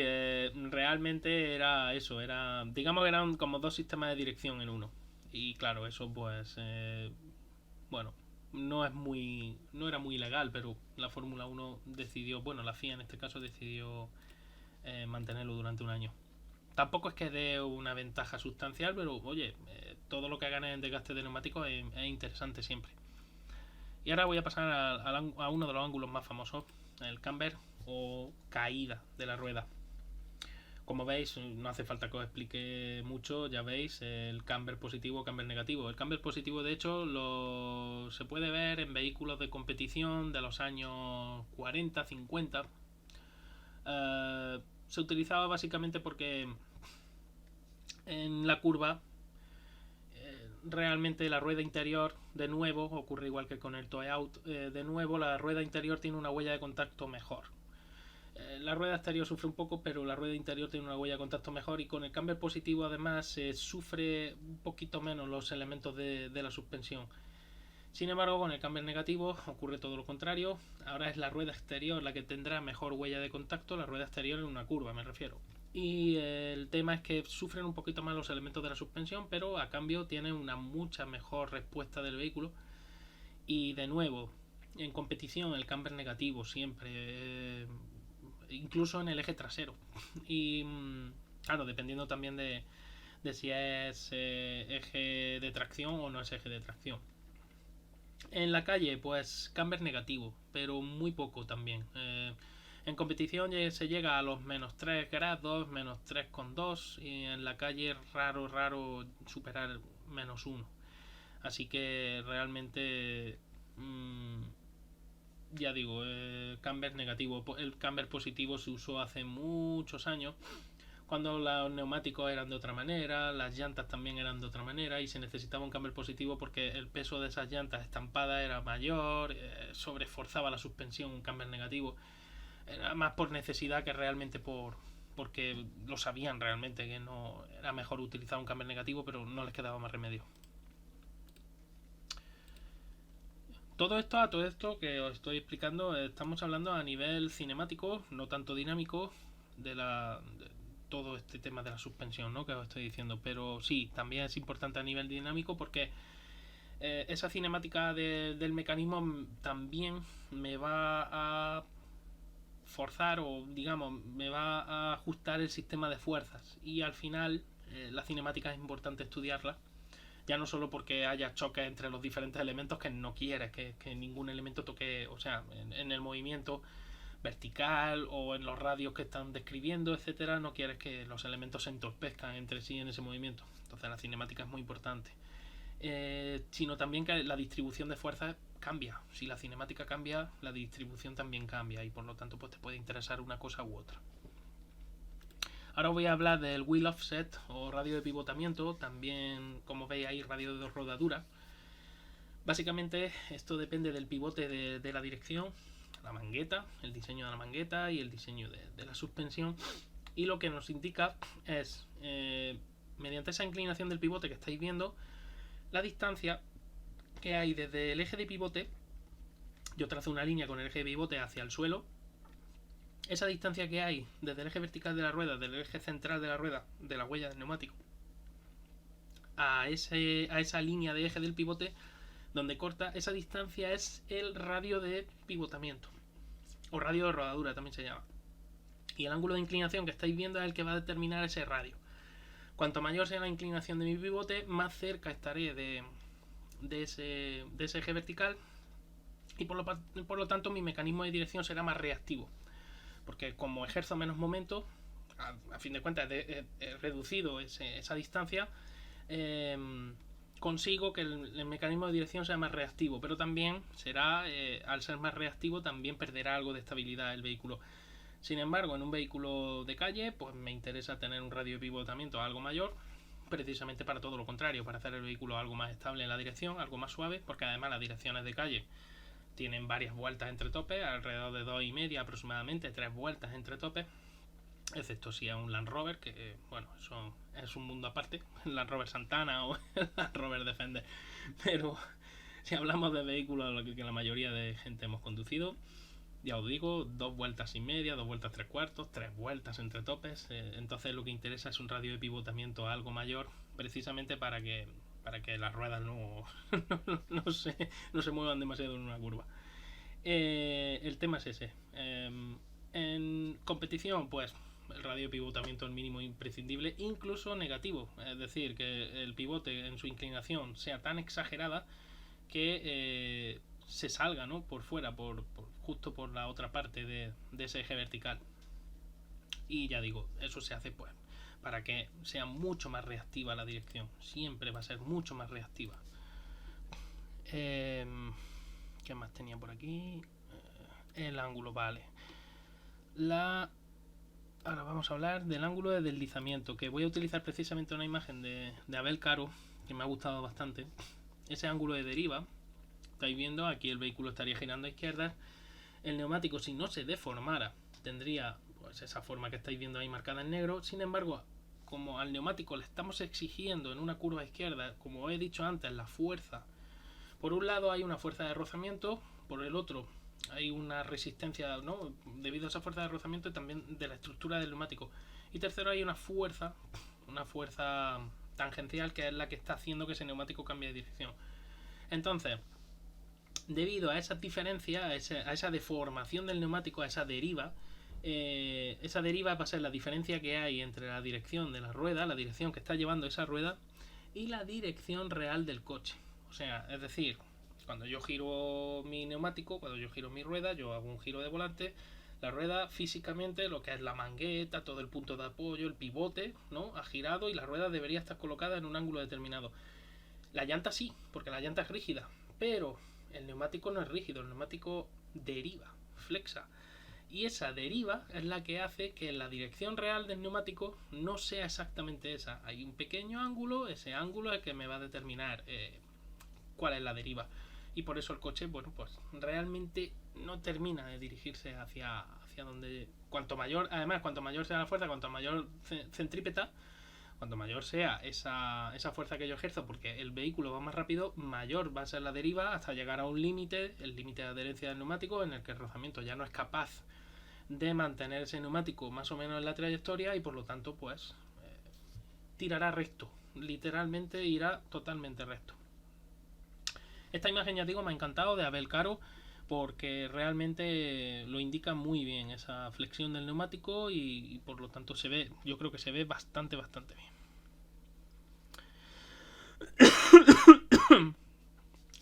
realmente era eso, digamos que eran como dos sistemas de dirección en uno. Y claro, eso pues, bueno, no era muy legal, pero la Fórmula 1 decidió, bueno, la FIA en este caso decidió mantenerlo durante un año. Tampoco es que dé una ventaja sustancial, pero oye, todo lo que ganes en desgaste de neumáticos es interesante siempre. Y ahora voy a pasar a uno de los ángulos más famosos, el camber o caída de la rueda. Como veis, no hace falta que os explique mucho, ya veis, el camber positivo, camber negativo. El camber positivo, de hecho, se puede ver en vehículos de competición de los años 40, 50. Se utilizaba básicamente porque en la curva realmente la rueda interior, de nuevo, ocurre igual que con el toe out, de nuevo la rueda interior tiene una huella de contacto mejor. La rueda exterior sufre un poco, pero la rueda interior tiene una huella de contacto mejor, y con el camber positivo además sufre un poquito menos los elementos de la suspensión. Sin embargo, con el camber negativo ocurre todo lo contrario. Ahora es la rueda exterior la que tendrá mejor huella de contacto, la rueda exterior en una curva me refiero. Y el tema es que sufren un poquito más los elementos de la suspensión, pero a cambio tienen una mucha mejor respuesta del vehículo. Y de nuevo, en competición el camber negativo siempre, incluso en el eje trasero. Y claro, dependiendo también de si es eje de tracción o no es eje de tracción. En la calle, pues camber negativo, pero muy poco también. En competición se llega a los menos 3 grados, menos 3,2, y en la calle raro superar menos 1. Así que realmente, ya digo, camber negativo. El camber positivo se usó hace muchos años, cuando los neumáticos eran de otra manera, las llantas también eran de otra manera, y se necesitaba un camber positivo porque el peso de esas llantas estampadas era mayor, sobreesforzaba la suspensión. Un camber negativo era más por necesidad que realmente porque lo sabían realmente que no era mejor utilizar un camber negativo, pero no les quedaba más remedio. Todo esto que os estoy explicando, estamos hablando a nivel cinemático, no tanto dinámico, de todo este tema de la suspensión, ¿no?, que os estoy diciendo. Pero sí, también es importante a nivel dinámico, porque esa cinemática del mecanismo también me va a forzar, o digamos, me va a ajustar el sistema de fuerzas. Y al final la cinemática es importante estudiarla, ya no solo porque haya choques entre los diferentes elementos, que no quieres que ningún elemento toque, o sea, en el movimiento vertical o en los radios que están describiendo, etcétera, no quieres que los elementos se entorpezcan entre sí en ese movimiento. Entonces la cinemática es muy importante. Sino también que la distribución de fuerzas cambia. Si la cinemática cambia, la distribución también cambia, y por lo tanto pues te puede interesar una cosa u otra. Ahora voy a hablar del wheel offset o radio de pivotamiento. También, como veis, hay radio de rodadura. Básicamente esto depende del pivote de la dirección, la mangueta, el diseño de la mangueta y el diseño de la suspensión. Y lo que nos indica es, mediante esa inclinación del pivote que estáis viendo, la distancia que hay desde el eje de pivote. Yo trazo una línea con el eje de pivote hacia el suelo. Esa distancia que hay desde el eje vertical de la rueda, del eje central de la rueda, de la huella del neumático, a esa línea de eje del pivote donde corta, esa distancia es el radio de pivotamiento, o radio de rodadura también se llama. Y el ángulo de inclinación que estáis viendo es el que va a determinar ese radio. Cuanto mayor sea la inclinación de mi pivote, más cerca estaré de ese eje vertical, y por lo tanto mi mecanismo de dirección será más reactivo, porque como ejerzo menos momento, a fin de cuentas he reducido esa distancia, consigo que el mecanismo de dirección sea más reactivo, pero también será, al ser más reactivo, también perderá algo de estabilidad el vehículo. Sin embargo, en un vehículo de calle, pues me interesa tener un radio de pivotamiento algo mayor, precisamente para todo lo contrario, para hacer el vehículo algo más estable en la dirección, algo más suave, porque además las direcciones de calle tienen varias vueltas entre topes, alrededor de 2,5 aproximadamente, 3 vueltas entre topes, excepto si es un Land Rover, que bueno, eso es un mundo aparte, el Land Rover Santana o el Land Rover Defender. Pero si hablamos de vehículos que la mayoría de gente hemos conducido, ya os digo, 2,5 vueltas, 2,3 vueltas, 3 vueltas entre topes. Entonces lo que interesa es un radio de pivotamiento algo mayor, precisamente para que las ruedas no se muevan demasiado en una curva. El tema es ese. En competición, pues el radio de pivotamiento es el mínimo imprescindible, incluso negativo, es decir, que el pivote en su inclinación sea tan exagerada que se salga, ¿no?, por fuera, justo por la otra parte de ese eje vertical. Y ya digo, eso se hace pues para que sea mucho más reactiva la dirección. Siempre va a ser mucho más reactiva. ¿Qué más tenía por aquí? El ángulo, vale. Ahora vamos a hablar del ángulo de deslizamiento, que voy a utilizar precisamente una imagen de Abel Caro, que me ha gustado bastante. Ese ángulo de deriva, estáis viendo, aquí el vehículo estaría girando a izquierda. El neumático, si no se deformara, tendría pues esa forma que estáis viendo ahí marcada en negro. Sin embargo, como al neumático le estamos exigiendo en una curva izquierda, como he dicho antes, la fuerza. Por un lado hay una fuerza de rozamiento, por el otro hay una resistencia, ¿no?, debido a esa fuerza de rozamiento y también de la estructura del neumático. Y tercero, hay una fuerza tangencial, que es la que está haciendo que ese neumático cambie de dirección. Entonces, debido a esa diferencia, a esa deformación del neumático, a esa deriva va a ser la diferencia que hay entre la dirección de la rueda, la dirección que está llevando esa rueda, y la dirección real del coche. O sea, es decir, cuando yo giro mi neumático, cuando yo giro mi rueda, yo hago un giro de volante, la rueda físicamente, lo que es la mangueta, todo el punto de apoyo, el pivote, ¿no?, ha girado y la rueda debería estar colocada en un ángulo determinado. La llanta sí, porque la llanta es rígida, pero el neumático no es rígido, el neumático deriva, flexa. Y esa deriva es la que hace que la dirección real del neumático no sea exactamente esa. Hay un pequeño ángulo, ese ángulo es el que me va a determinar cuál es la deriva. Y por eso el coche, bueno, pues realmente no termina de dirigirse hacia donde... Cuanto mayor sea la fuerza, cuanto mayor centrípeta, cuanto mayor sea esa fuerza que yo ejerzo, porque el vehículo va más rápido, mayor va a ser la deriva hasta llegar a un límite, el límite de adherencia del neumático, en el que el rozamiento ya no es capaz de mantener ese neumático más o menos en la trayectoria y por lo tanto pues tirará recto, literalmente irá totalmente recto. Esta imagen, ya digo, me ha encantado, de Abel Caro, porque realmente lo indica muy bien esa flexión del neumático y por lo tanto se ve, yo creo que se ve bastante bien.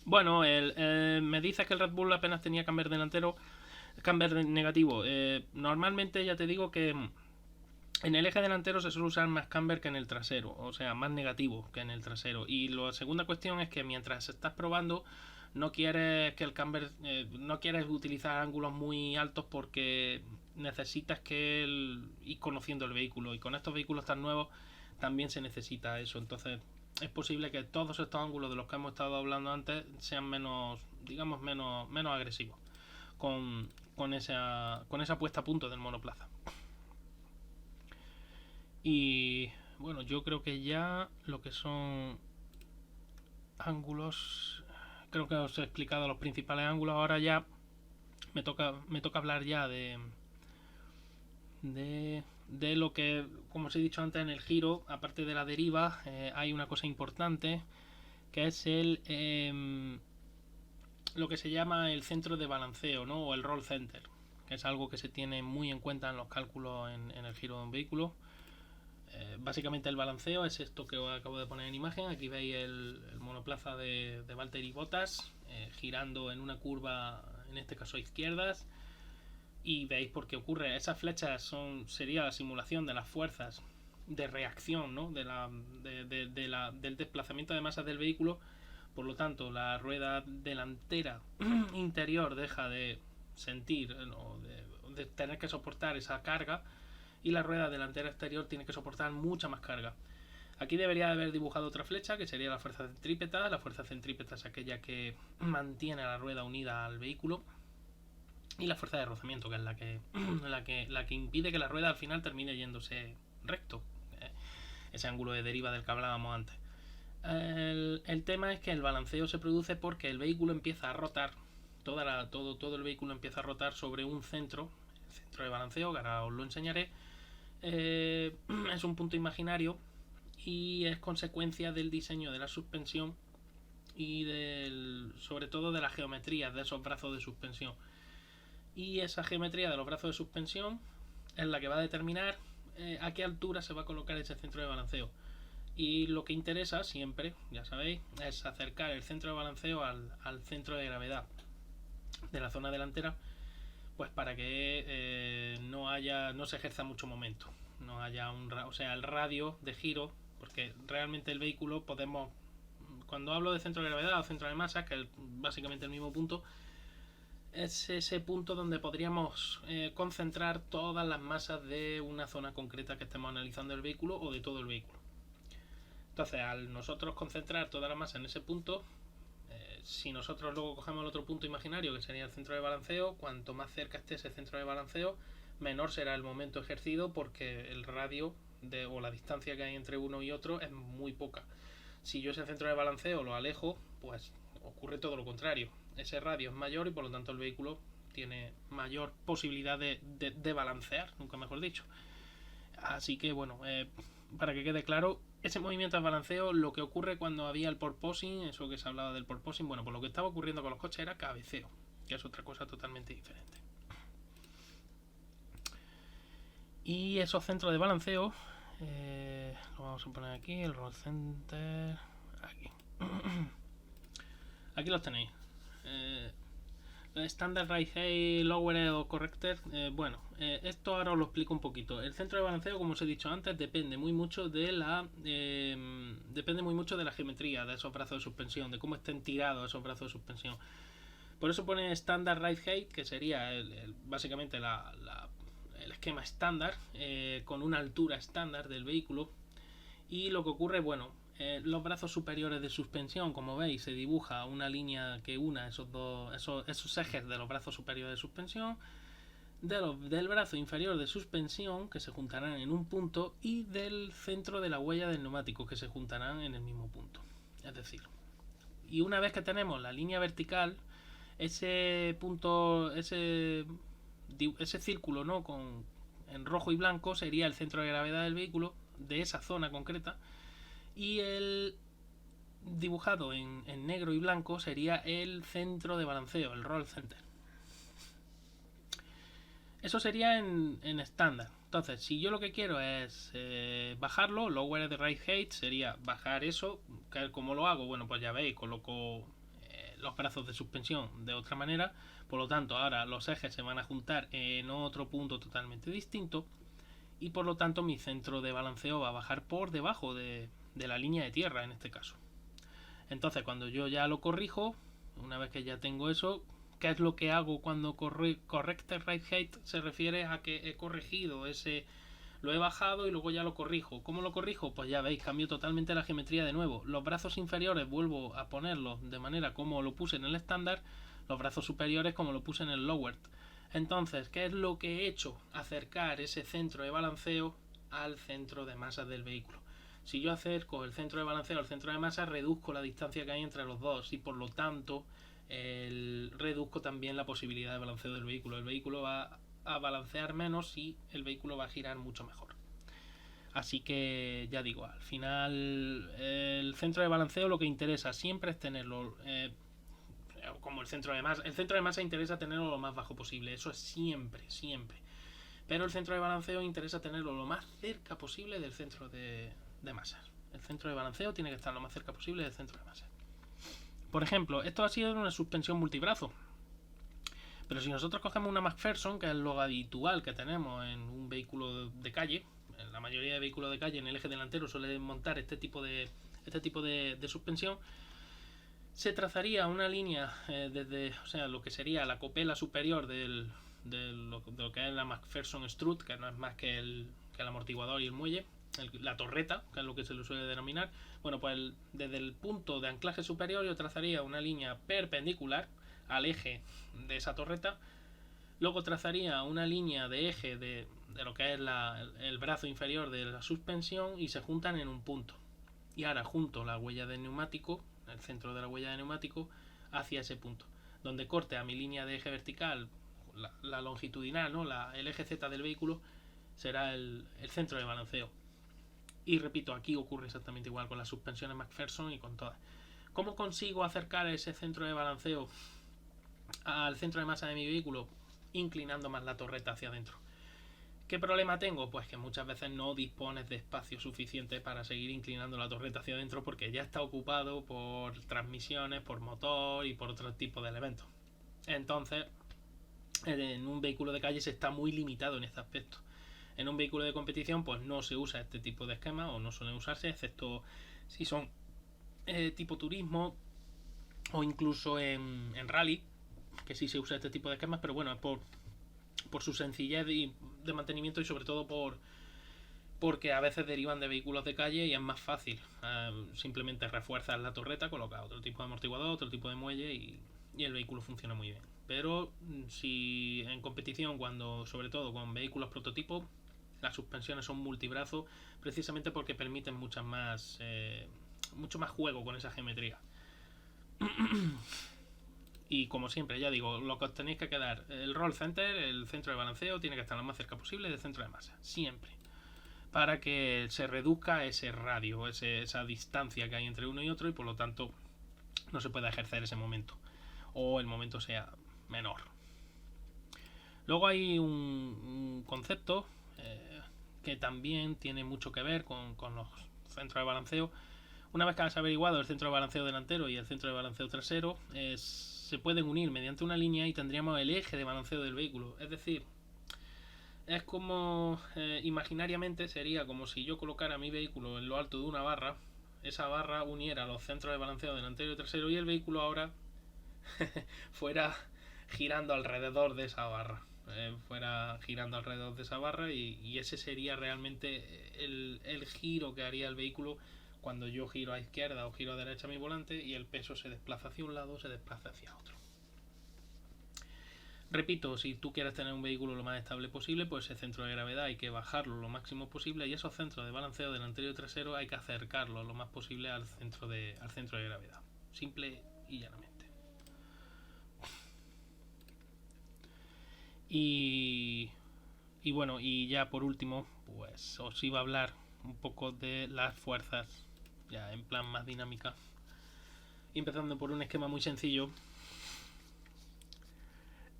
Bueno, me dices que el Red Bull apenas tenía camber delantero, camber negativo. Normalmente ya te digo que en el eje delantero se suele usar más camber que en el trasero, o sea, más negativo que en el trasero. Y la segunda cuestión es que mientras estás probando, no quieres que el camber, no quieres utilizar ángulos muy altos porque necesitas ir conociendo el vehículo, y con estos vehículos tan nuevos también se necesita eso. Entonces es posible que todos estos ángulos de los que hemos estado hablando antes sean menos agresivos con esa puesta a punto del monoplaza. Y bueno, yo creo que ya lo que son ángulos, creo que os he explicado los principales ángulos. Ahora ya me toca hablar ya de lo que, como os he dicho antes, en el giro, aparte de la deriva, hay una cosa importante, que es lo que se llama el centro de balanceo, ¿no?, o el roll center, que es algo que se tiene muy en cuenta en los cálculos en el giro de un vehículo. Básicamente el balanceo es esto que os acabo de poner en imagen. Aquí veis el monoplaza de Valtteri Bottas girando en una curva, en este caso a izquierdas, y veis por qué ocurre. Esas flechas sería la simulación de las fuerzas de reacción, ¿no? Del desplazamiento de masas del vehículo. Por lo tanto, la rueda delantera interior deja de sentir, ¿no? de tener que soportar esa carga, y la rueda delantera exterior tiene que soportar mucha más carga. Aquí debería haber dibujado otra flecha, que sería la fuerza centrípeta. La fuerza centrípeta es aquella que mantiene a la rueda unida al vehículo. Y la fuerza de rozamiento, que es la que impide que la rueda al final termine yéndose recto. Ese ángulo de deriva del que hablábamos antes. El tema es que el balanceo se produce porque el vehículo empieza a rotar. Todo el vehículo empieza a rotar sobre un centro. El centro de balanceo, que ahora os lo enseñaré. Es un punto imaginario y es consecuencia del diseño de la suspensión y sobre todo de la geometría de esos brazos de suspensión. Y esa geometría de los brazos de suspensión es la que va a determinar a qué altura se va a colocar ese centro de balanceo. Y lo que interesa siempre, ya sabéis, es acercar el centro de balanceo al centro de gravedad de la zona delantera, pues para que no se ejerza mucho momento, no haya el radio de giro, porque realmente el vehículo cuando hablo de centro de gravedad o centro de masa, que es básicamente el mismo punto, es ese punto donde podríamos concentrar todas las masas de una zona concreta que estemos analizando del vehículo o de todo el vehículo. Entonces, al nosotros concentrar toda la masa en ese punto, si nosotros luego cogemos el otro punto imaginario, que sería el centro de balanceo, cuanto más cerca esté ese centro de balanceo, menor será el momento ejercido, porque el radio o la distancia que hay entre uno y otro es muy poca. Si yo ese centro de balanceo lo alejo, pues ocurre todo lo contrario. Ese radio es mayor y por lo tanto el vehículo tiene mayor posibilidad de balancear, nunca mejor dicho. Así que bueno, para que quede claro, ese movimiento de balanceo, lo que ocurre cuando había el porpoising, eso que se hablaba del porpoising, bueno, pues lo que estaba ocurriendo con los coches era cabeceo, que es otra cosa totalmente diferente. Y esos centros de balanceo, lo vamos a poner aquí, el roll center, aquí. Aquí los tenéis. Standard Right Height, Lowered o Corrected. Esto ahora os lo explico un poquito. El centro de balanceo, como os he dicho antes, depende muy mucho de la geometría de esos brazos de suspensión, de cómo estén tirados esos brazos de suspensión. Por eso pone Standard Right Height, que sería básicamente el esquema estándar, con una altura estándar del vehículo. Y lo que ocurre, los brazos superiores de suspensión, como veis, se dibuja una línea que una esos ejes de los brazos superiores de suspensión, del brazo inferior de suspensión, que se juntarán en un punto, y del centro de la huella del neumático, que se juntarán en el mismo punto. Es decir, y una vez que tenemos la línea vertical, ese punto, ese círculo, ¿no?, en rojo y blanco, sería el centro de gravedad del vehículo, de esa zona concreta, y el dibujado en negro y blanco sería el centro de balanceo, el roll center. Eso sería en estándar. Entonces, si yo lo que quiero es bajarlo, lower the right height sería bajar eso. ¿Cómo lo hago? Bueno, pues ya veis, coloco los brazos de suspensión de otra manera. Por lo tanto, ahora los ejes se van a juntar en otro punto totalmente distinto. Y por lo tanto, mi centro de balanceo va a bajar por debajo de la línea de tierra, en este caso. Entonces, cuando yo ya lo corrijo, una vez que ya tengo eso, ¿qué es lo que hago cuando corrected right height? Se refiere a que he corregido lo he bajado y luego ya lo corrijo. ¿Cómo lo corrijo? Pues ya veis, cambio totalmente la geometría de nuevo. Los brazos inferiores vuelvo a ponerlos de manera como lo puse en el estándar, los brazos superiores como lo puse en el lowered. Entonces, ¿qué es lo que he hecho? Acercar ese centro de balanceo al centro de masa del vehículo. Si yo acerco el centro de balanceo al centro de masa, reduzco la distancia que hay entre los dos y por lo tanto reduzco también la posibilidad de balanceo del vehículo. El vehículo va a balancear menos y el vehículo va a girar mucho mejor. Así que ya digo, al final el centro de balanceo lo que interesa siempre es tenerlo como el centro de masa. El centro de masa interesa tenerlo lo más bajo posible, eso es siempre. Pero el centro de balanceo interesa tenerlo lo más cerca posible del centro de masas. El centro de balanceo tiene que estar lo más cerca posible del centro de masas. Por ejemplo, esto ha sido una suspensión multibrazo. Pero si nosotros cogemos una McPherson, que es lo habitual que tenemos en un vehículo de calle, la mayoría de vehículos de calle en el eje delantero suelen montar este tipo de suspensión. Se trazaría una línea desde, o sea, lo que sería la copela superior de lo que es la McPherson Strut, que no es más que el amortiguador y el muelle, la torreta, que es lo que se le suele denominar. Bueno, pues desde el punto de anclaje superior yo trazaría una línea perpendicular al eje de esa torreta. Luego trazaría una línea de eje de lo que es el brazo inferior de la suspensión y se juntan en un punto. Y ahora junto la huella de neumático, el centro de la huella de neumático, hacia ese punto. Donde corte a mi línea de eje vertical, la longitudinal, ¿no? El eje Z del vehículo, será el centro de balanceo. Y repito, aquí ocurre exactamente igual con las suspensiones McPherson y con todas. ¿Cómo consigo acercar ese centro de balanceo al centro de masa de mi vehículo? Inclinando más la torreta hacia adentro. ¿Qué problema tengo? Pues que muchas veces no dispones de espacio suficiente para seguir inclinando la torreta hacia adentro porque ya está ocupado por transmisiones, por motor y por otro tipo de elementos. Entonces, en un vehículo de calle se está muy limitado en este aspecto. En un vehículo de competición pues no se usa este tipo de esquema o no suelen usarse, excepto si son tipo turismo o incluso en rally, que sí se usa este tipo de esquemas, pero bueno, es por su sencillez de mantenimiento y sobre todo porque a veces derivan de vehículos de calle y es más fácil. Simplemente refuerzas la torreta, colocas otro tipo de amortiguador, otro tipo de muelle y el vehículo funciona muy bien. Pero si en competición, sobre todo con vehículos prototipos, las suspensiones son multibrazo, precisamente porque permiten mucho más juego con esa geometría. Y como siempre, ya digo, lo que os tenéis que quedar, el roll center, el centro de balanceo, tiene que estar lo más cerca posible del centro de masa, siempre, para que se reduzca ese radio, esa distancia que hay entre uno y otro, y por lo tanto no se pueda ejercer ese momento, o el momento sea menor. Luego hay un concepto que también tiene mucho que ver con los centros de balanceo. Una vez que has averiguado el centro de balanceo delantero y el centro de balanceo trasero, se pueden unir mediante una línea y tendríamos el eje de balanceo del vehículo. Es decir, es como imaginariamente sería como si yo colocara mi vehículo en lo alto de una barra, esa barra uniera los centros de balanceo delantero y trasero y el vehículo ahora fuera girando alrededor de esa barra. Y ese sería realmente el giro que haría el vehículo cuando yo giro a izquierda o giro a derecha mi volante y el peso se desplaza hacia un lado o se desplaza hacia otro. Repito, si tú quieres tener un vehículo lo más estable posible, pues el centro de gravedad hay que bajarlo lo máximo posible y esos centros de balanceo delantero y trasero hay que acercarlos lo más posible al centro de gravedad. Simple y llanamente. Y bueno, y ya por último, pues os iba a hablar un poco de las fuerzas, ya en plan más dinámica. Y empezando por un esquema muy sencillo.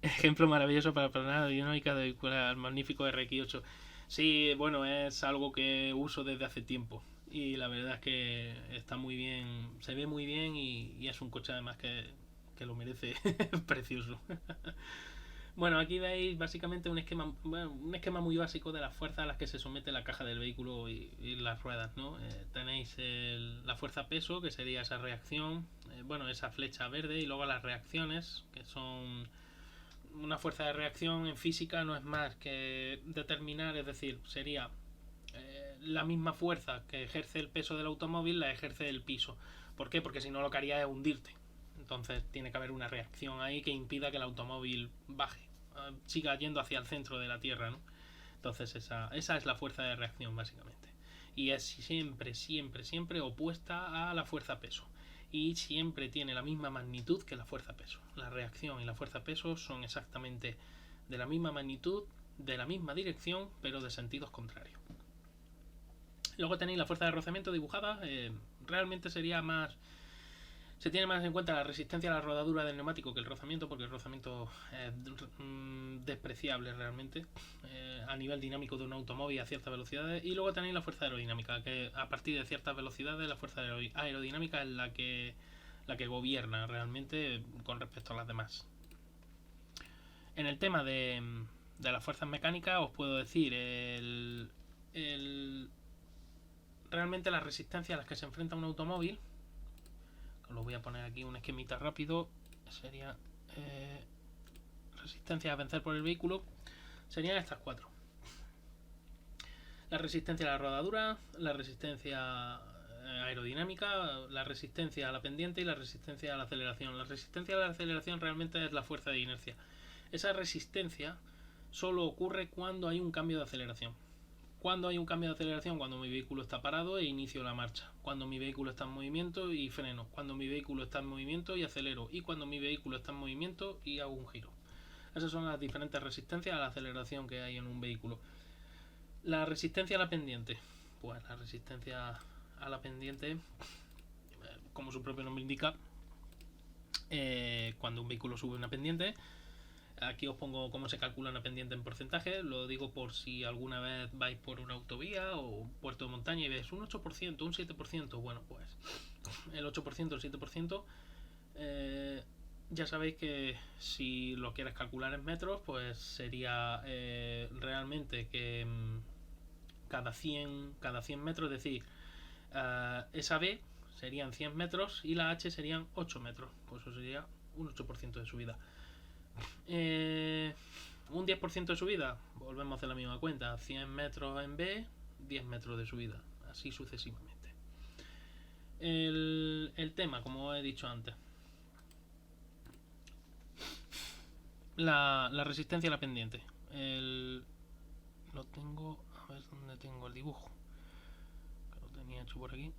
Ejemplo maravilloso para planear aerodinámica de el magnífico RX8. Sí, bueno, es algo que uso desde hace tiempo. Y la verdad es que está muy bien, se ve muy bien y es un coche además que lo merece. Precioso. Bueno, aquí veis básicamente un esquema muy básico de las fuerzas a las que se somete la caja del vehículo y las ruedas, ¿no? Tenéis la fuerza peso, que sería esa reacción, esa flecha verde, y luego las reacciones, que son una fuerza de reacción en física no es más que determinar, es decir, sería la misma fuerza que ejerce el peso del automóvil la ejerce el piso. ¿Por qué? Porque si no lo que haría es hundirte. Entonces tiene que haber una reacción ahí que impida que el automóvil baje, siga yendo hacia el centro de la Tierra, ¿no? Entonces esa es la fuerza de reacción básicamente. Y es siempre opuesta a la fuerza peso. Y siempre tiene la misma magnitud que la fuerza peso. La reacción y la fuerza peso son exactamente de la misma magnitud, de la misma dirección, pero de sentidos contrarios. Luego tenéis la fuerza de rozamiento dibujada. Realmente sería más... Se tiene más en cuenta la resistencia a la rodadura del neumático que el rozamiento, porque el rozamiento es despreciable realmente a nivel dinámico de un automóvil a ciertas velocidades. Y luego tenéis la fuerza aerodinámica, que a partir de ciertas velocidades la fuerza aerodinámica es la que gobierna realmente con respecto a las demás. En el tema de las fuerzas mecánicas os puedo decir realmente la resistencia a las que se enfrenta un automóvil, os lo voy a poner aquí un esquemita rápido, sería resistencia a vencer por el vehículo, serían estas cuatro: la resistencia a la rodadura, la resistencia aerodinámica, la resistencia a la pendiente y la resistencia a la aceleración. La resistencia a la aceleración realmente es la fuerza de inercia. Esa resistencia solo ocurre cuando hay un cambio de aceleración. Cuando hay un cambio de aceleración, cuando mi vehículo está parado e inicio la marcha. Cuando mi vehículo está en movimiento y freno. Cuando mi vehículo está en movimiento y acelero. Y cuando mi vehículo está en movimiento y hago un giro. Esas son las diferentes resistencias a la aceleración que hay en un vehículo. La resistencia a la pendiente. Pues la resistencia a la pendiente, como su propio nombre indica, cuando un vehículo sube una pendiente. Aquí os pongo cómo se calcula una pendiente en porcentaje. Lo digo por si alguna vez vais por una autovía o un puerto de montaña y ves un 8%, un 7%. Bueno, pues el 8%, el 7%, ya sabéis que si lo quieres calcular en metros, pues sería realmente que cada 100 metros, es decir, esa B serían 100 metros y la H serían 8 metros. Pues eso sería un 8% de subida. Un 10% de subida, volvemos a hacer la misma cuenta: 100 metros en B, 10 metros de subida, así sucesivamente. El tema, como he dicho antes, la resistencia a la pendiente. Lo tengo, a ver dónde tengo el dibujo, que lo tenía hecho por aquí.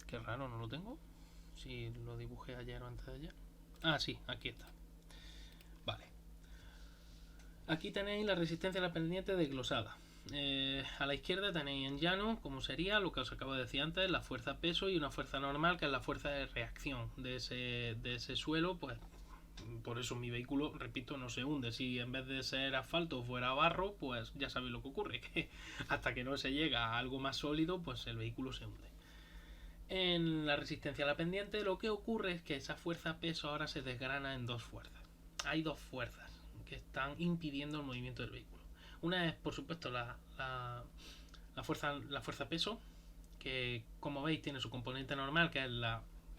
Qué raro, no lo tengo. Si lo dibujé ayer o antes de ayer. Ah, sí, aquí está. Vale. Aquí tenéis la resistencia a la pendiente desglosada. A la izquierda tenéis en llano, como sería lo que os acabo de decir antes, la fuerza peso y una fuerza normal, que es la fuerza de reacción de ese suelo. Pues por eso mi vehículo, repito, no se hunde. Si en vez de ser asfalto fuera barro, pues ya sabéis lo que ocurre, que hasta que no se llega a algo más sólido, pues el vehículo se hunde. En la resistencia a la pendiente lo que ocurre es que esa fuerza peso ahora se desgrana en dos fuerzas. Hay dos fuerzas que están impidiendo el movimiento del vehículo. Una es, por supuesto, la fuerza peso, que como veis tiene su componente normal, que es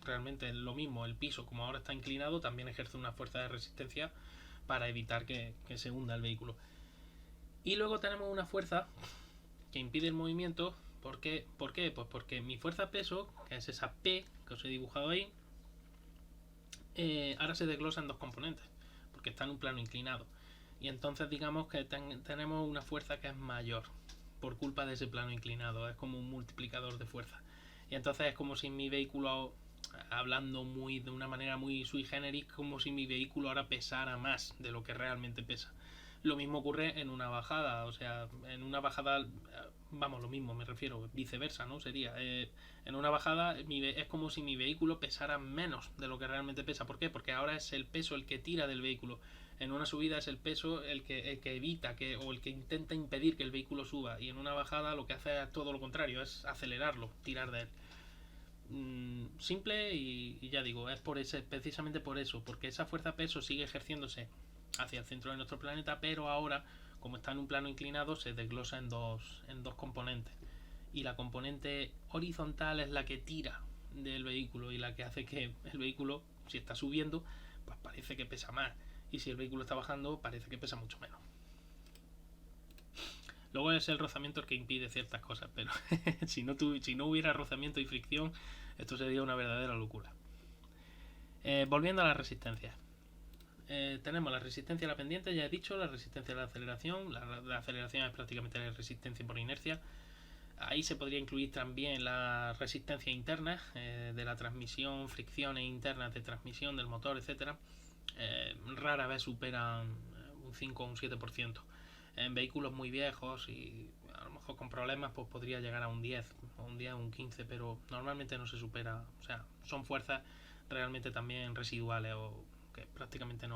realmente lo mismo. El piso, como ahora está inclinado, también ejerce una fuerza de resistencia para evitar que se hunda el vehículo. Y luego tenemos una fuerza que impide el movimiento. ¿Por qué? Pues porque mi fuerza peso, que es esa P que os he dibujado ahí, ahora se desglosa en dos componentes, porque está en un plano inclinado. Y entonces digamos que tenemos una fuerza que es mayor por culpa de ese plano inclinado. Es como un multiplicador de fuerza. Y entonces es como si mi vehículo, hablando de una manera muy sui generis, como si mi vehículo ahora pesara más de lo que realmente pesa. Lo mismo ocurre en una bajada, o sea, en una bajada, vamos, lo mismo, me refiero, viceversa, ¿no? Sería, en una bajada es como si mi vehículo pesara menos de lo que realmente pesa. ¿Por qué? Porque ahora es el peso el que tira del vehículo. En una subida es el peso el que evita o el que intenta impedir que el vehículo suba. Y en una bajada lo que hace es todo lo contrario, es acelerarlo, tirar de él. Simple y ya digo, es precisamente por eso, porque esa fuerza peso sigue ejerciéndose hacia el centro de nuestro planeta, pero ahora, como está en un plano inclinado, se desglosa en dos componentes. Y la componente horizontal es la que tira del vehículo y la que hace que el vehículo, si está subiendo, pues parece que pesa más. Y si el vehículo está bajando, parece que pesa mucho menos. Luego es el rozamiento el que impide ciertas cosas, pero si no hubiera rozamiento y fricción, esto sería una verdadera locura. Volviendo a la resistencia. Tenemos la resistencia a la pendiente, ya he dicho, la resistencia a la aceleración. La aceleración es prácticamente la resistencia por inercia. Ahí se podría incluir también la resistencia interna de la transmisión, fricciones internas de transmisión del motor, etcétera. Rara vez superan un 5 o un 7%. En vehículos muy viejos y a lo mejor con problemas, pues podría llegar a un 10 o un 15, pero normalmente no se supera. O sea, son fuerzas realmente también residuales o que prácticamente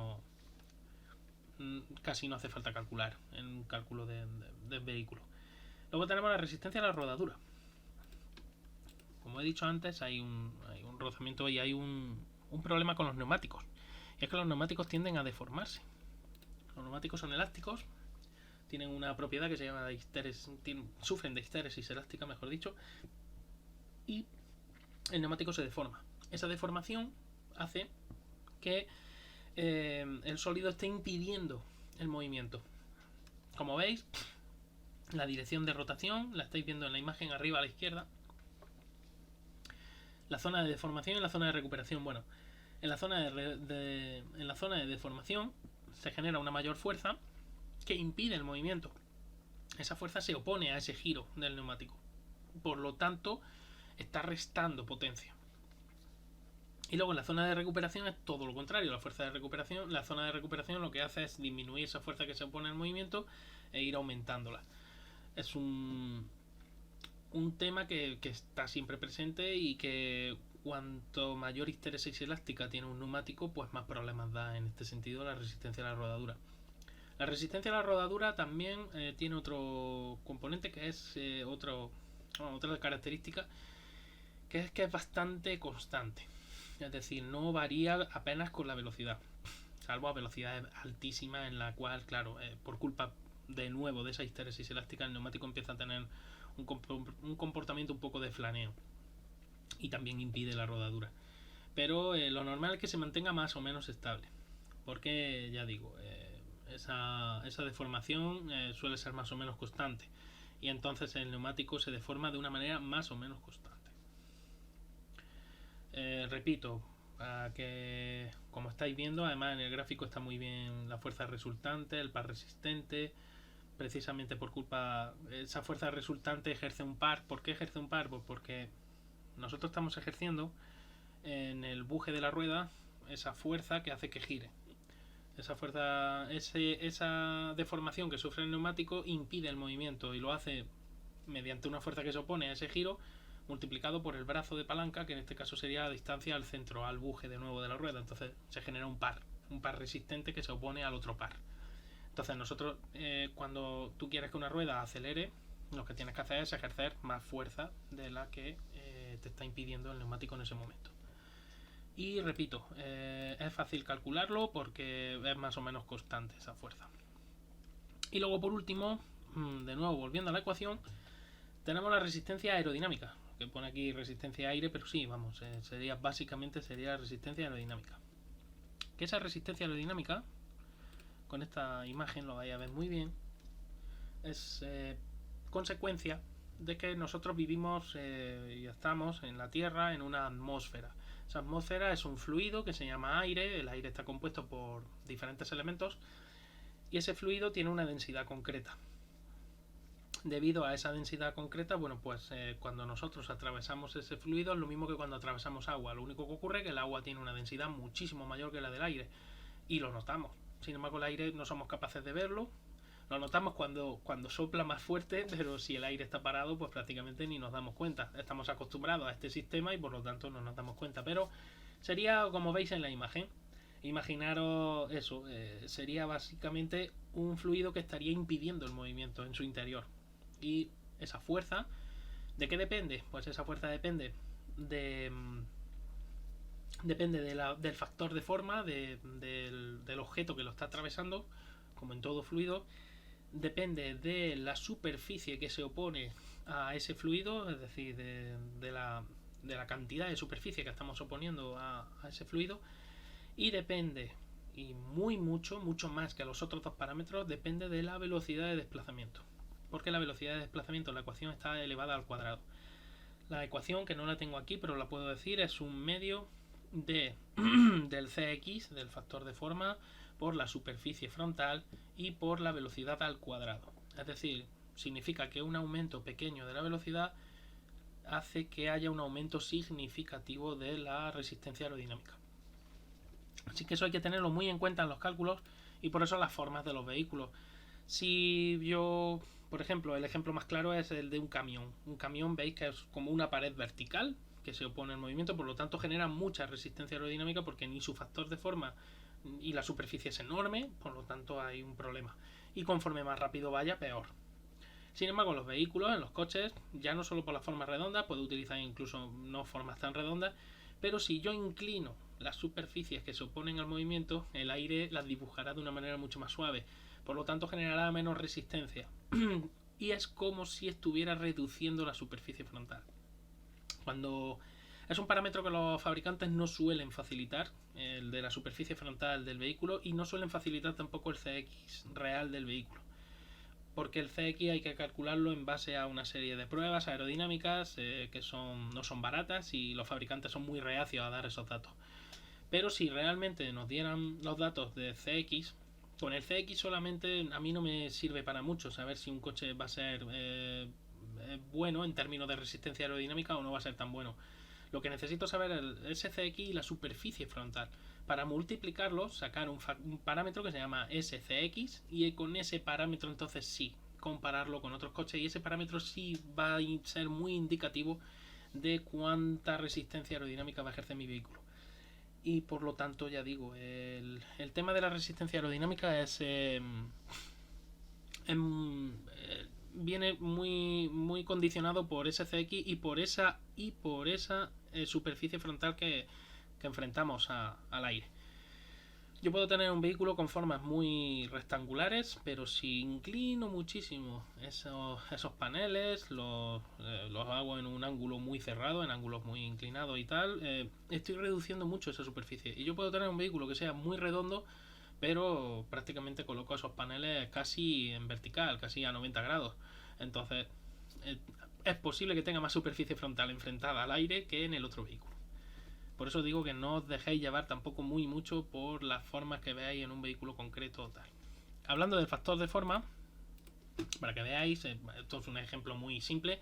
casi no hace falta calcular en un cálculo de vehículo. Luego tenemos la resistencia a la rodadura. Como he dicho antes, hay un rozamiento y hay un problema con los neumáticos. Y es que los neumáticos tienden a deformarse. Los neumáticos son elásticos, tienen una propiedad que se llama sufren de histéresis elástica, mejor dicho, y el neumático se deforma. Esa deformación hace que el sólido esté impidiendo el movimiento. Como veis, la dirección de rotación la estáis viendo en la imagen arriba a la izquierda. La zona de deformación y la zona de recuperación. Bueno, en la zona de deformación se genera una mayor fuerza que impide el movimiento. Esa fuerza se opone a ese giro del neumático. Por lo tanto, está restando potencia. Y luego en la zona de recuperación es todo lo contrario. La zona de recuperación lo que hace es disminuir esa fuerza que se opone al movimiento e ir aumentándola. Es un tema que está siempre presente y que cuanto mayor histéresis elástica tiene un neumático, pues más problemas da en este sentido la resistencia a la rodadura. La resistencia a la rodadura también tiene otro componente que es otra característica, que es bastante constante. Es decir, no varía apenas con la velocidad, salvo a velocidades altísimas en la cual, claro, por culpa de nuevo de esa histéresis elástica, el neumático empieza a tener un comportamiento un poco de flaneo y también impide la rodadura. Pero lo normal es que se mantenga más o menos estable, porque ya digo, esa deformación suele ser más o menos constante, y entonces el neumático se deforma de una manera más o menos constante. Repito, que como estáis viendo, además en el gráfico está muy bien la fuerza resultante, el par resistente. Precisamente por culpa esa fuerza resultante ejerce un par. ¿Por qué ejerce un par? Pues porque nosotros estamos ejerciendo en el buje de la rueda esa fuerza que hace que gire. Esa fuerza, esa deformación que sufre el neumático impide el movimiento y lo hace mediante una fuerza que se opone a ese giro multiplicado por el brazo de palanca, que en este caso sería la distancia al centro, al buje de nuevo de la rueda. Entonces se genera un par resistente que se opone al otro par. Entonces nosotros, cuando tú quieres que una rueda acelere, lo que tienes que hacer es ejercer más fuerza de la que te está impidiendo el neumático en ese momento. Y repito, es fácil calcularlo porque es más o menos constante esa fuerza. Y luego por último, de nuevo volviendo a la ecuación, tenemos la resistencia aerodinámica, que pone aquí resistencia a aire, pero sí, vamos, básicamente sería resistencia aerodinámica. Que esa resistencia aerodinámica, con esta imagen lo vais a ver muy bien, es consecuencia de que nosotros vivimos y estamos en la Tierra en una atmósfera. Esa atmósfera es un fluido que se llama aire. El aire está compuesto por diferentes elementos y ese fluido tiene una densidad concreta. Debido a esa densidad concreta, bueno, pues cuando nosotros atravesamos ese fluido es lo mismo que cuando atravesamos agua. Lo único que ocurre es que el agua tiene una densidad muchísimo mayor que la del aire y lo notamos. Sin embargo, el aire no somos capaces de verlo. Lo notamos cuando sopla más fuerte, pero si el aire está parado, pues prácticamente ni nos damos cuenta. Estamos acostumbrados a este sistema y por lo tanto no nos damos cuenta. Pero sería como veis en la imagen. Imaginaros eso, sería básicamente un fluido que estaría impidiendo el movimiento en su interior. Y esa fuerza, ¿de qué depende? Pues esa fuerza depende del factor de forma del objeto que lo está atravesando, como en todo fluido. Depende de la superficie que se opone a ese fluido, es decir, de la cantidad de superficie que estamos oponiendo a ese fluido, y depende, y mucho más que los otros dos parámetros, depende de la velocidad de desplazamiento, porque la velocidad de desplazamiento en la ecuación está elevada al cuadrado. La ecuación, que no la tengo aquí pero la puedo decir, es un medio del Cx, del factor de forma, por la superficie frontal y por la velocidad al cuadrado. Es decir, significa que un aumento pequeño de la velocidad hace que haya un aumento significativo de la resistencia aerodinámica. Así que eso hay que tenerlo muy en cuenta en los cálculos y por eso las formas de los vehículos. Si yo, por ejemplo, el ejemplo más claro es el de un camión. Un camión, veis que es como una pared vertical que se opone al movimiento, por lo tanto genera mucha resistencia aerodinámica porque ni su factor de forma y la superficie es enorme, por lo tanto hay un problema. Y conforme más rápido vaya, peor. Sin embargo, en los vehículos, en los coches, ya no solo por las formas redondas, puedo utilizar incluso no formas tan redondas, pero si yo inclino las superficies que se oponen al movimiento, el aire las dibujará de una manera mucho más suave, por lo tanto generará menos resistencia. Y es como si estuviera reduciendo la superficie frontal. Cuando es un parámetro que los fabricantes no suelen facilitar, el de la superficie frontal del vehículo, y no suelen facilitar tampoco el CX real del vehículo, porque el CX hay que calcularlo en base a una serie de pruebas aerodinámicas que no son baratas, y los fabricantes son muy reacios a dar esos datos. Pero si realmente nos dieran los datos de CX, con el CX solamente a mí no me sirve para mucho saber si un coche va a ser bueno en términos de resistencia aerodinámica o no va a ser tan bueno. Lo que necesito saber es el SCX y la superficie frontal. Para multiplicarlo, sacar un parámetro que se llama SCX, y con ese parámetro entonces sí compararlo con otros coches, y ese parámetro sí va a ser muy indicativo de cuánta resistencia aerodinámica va a ejercer mi vehículo. Y por lo tanto, ya digo, el tema de la resistencia aerodinámica viene muy condicionado por SCX y por esa superficie frontal que enfrentamos al aire. Yo puedo tener un vehículo con formas muy rectangulares, pero si inclino muchísimo esos paneles, los hago en un ángulo muy cerrado, en ángulos muy inclinados y tal, estoy reduciendo mucho esa superficie. Y yo puedo tener un vehículo que sea muy redondo, pero prácticamente coloco esos paneles casi en vertical, casi a 90 grados. Entonces, es posible que tenga más superficie frontal enfrentada al aire que en el otro vehículo. Por eso digo que no os dejéis llevar tampoco mucho por las formas que veáis en un vehículo concreto o tal. Hablando del factor de forma, para que veáis, esto es un ejemplo muy simple,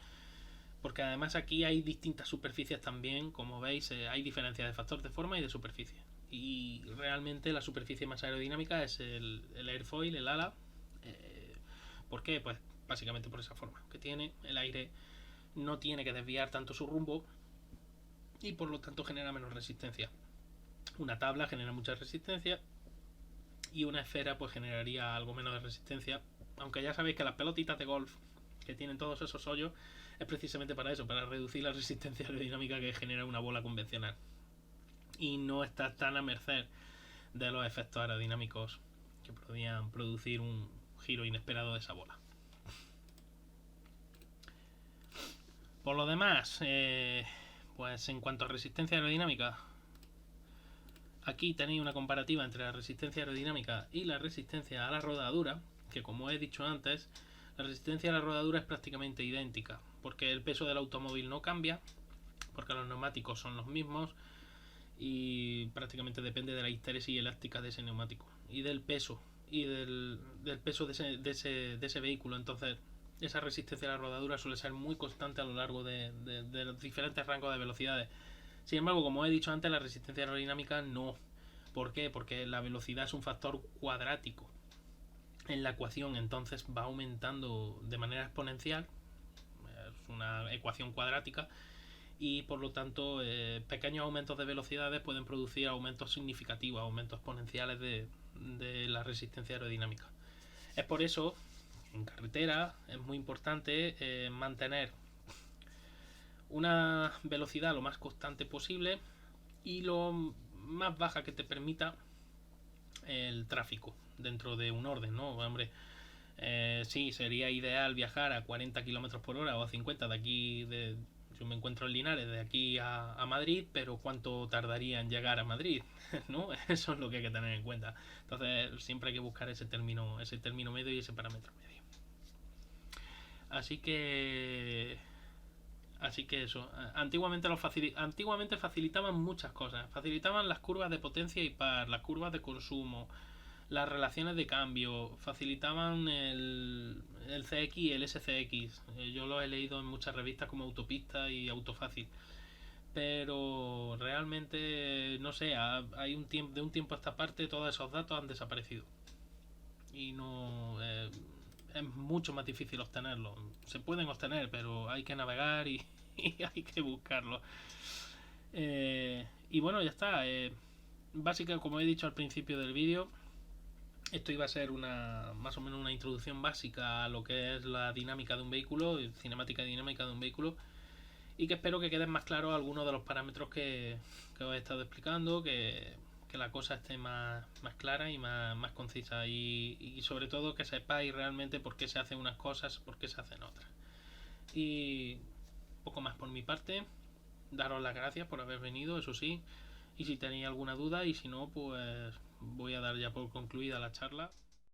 porque además aquí hay distintas superficies también. Como veis, hay diferencias de factor de forma y de superficie. Y realmente la superficie más aerodinámica es el airfoil, el ala. ¿Por qué? Pues básicamente por esa forma que tiene. El aire no tiene que desviar tanto su rumbo y por lo tanto genera menos resistencia. Una tabla genera mucha resistencia y una esfera pues generaría algo menos de resistencia, aunque ya sabéis que las pelotitas de golf que tienen todos esos hoyos es precisamente para eso, para reducir la resistencia aerodinámica que genera una bola convencional, y no está tan a merced de los efectos aerodinámicos que podrían producir un giro inesperado de esa bola. Por lo demás, pues en cuanto a resistencia aerodinámica, aquí tenéis una comparativa entre la resistencia aerodinámica y la resistencia a la rodadura, que como he dicho antes, la resistencia a la rodadura es prácticamente idéntica, porque el peso del automóvil no cambia, porque los neumáticos son los mismos y prácticamente depende de la histéresis elástica de ese neumático y del peso del peso de ese vehículo. Entonces esa resistencia a la rodadura suele ser muy constante a lo largo de los diferentes rangos de velocidades. Sin embargo, como he dicho antes, la resistencia aerodinámica no. ¿Por qué? Porque la velocidad es un factor cuadrático en la ecuación, entonces va aumentando de manera exponencial. Es una ecuación cuadrática y por lo tanto pequeños aumentos de velocidades pueden producir aumentos significativos, aumentos exponenciales de la resistencia aerodinámica. Es por eso en carretera es muy importante mantener una velocidad lo más constante posible y lo más baja que te permita el tráfico dentro de un orden, ¿no? Hombre, sí, sería ideal viajar a 40 km por hora o a 50 de aquí, yo me encuentro en Linares, de aquí a Madrid, pero ¿cuánto tardaría en llegar a Madrid? ¿No? Eso es lo que hay que tener en cuenta. Entonces siempre hay que buscar ese término medio y ese parámetro medio. Así que eso. Antiguamente facilitaban muchas cosas. Facilitaban las curvas de potencia y par, las curvas de consumo, las relaciones de cambio, facilitaban el CX y el SCX. Yo lo he leído en muchas revistas como Autopista y Autofácil. Pero realmente, no sé, hay de un tiempo a esta parte todos esos datos han desaparecido. Y no... es mucho más difícil obtenerlos. Se pueden obtener, pero hay que navegar y hay que buscarlos. Y bueno, ya está. Básicamente, como he dicho al principio del vídeo, esto iba a ser más o menos una introducción básica a lo que es la dinámica de un vehículo, cinemática dinámica de un vehículo. y que espero que queden más claros algunos de los parámetros que os he estado explicando, que la cosa esté más clara y más concisa y sobre todo que sepáis realmente por qué se hacen unas cosas, por qué se hacen otras. Y poco más por mi parte, daros las gracias por haber venido, eso sí, y si tenéis alguna duda, y si no, pues voy a dar ya por concluida la charla.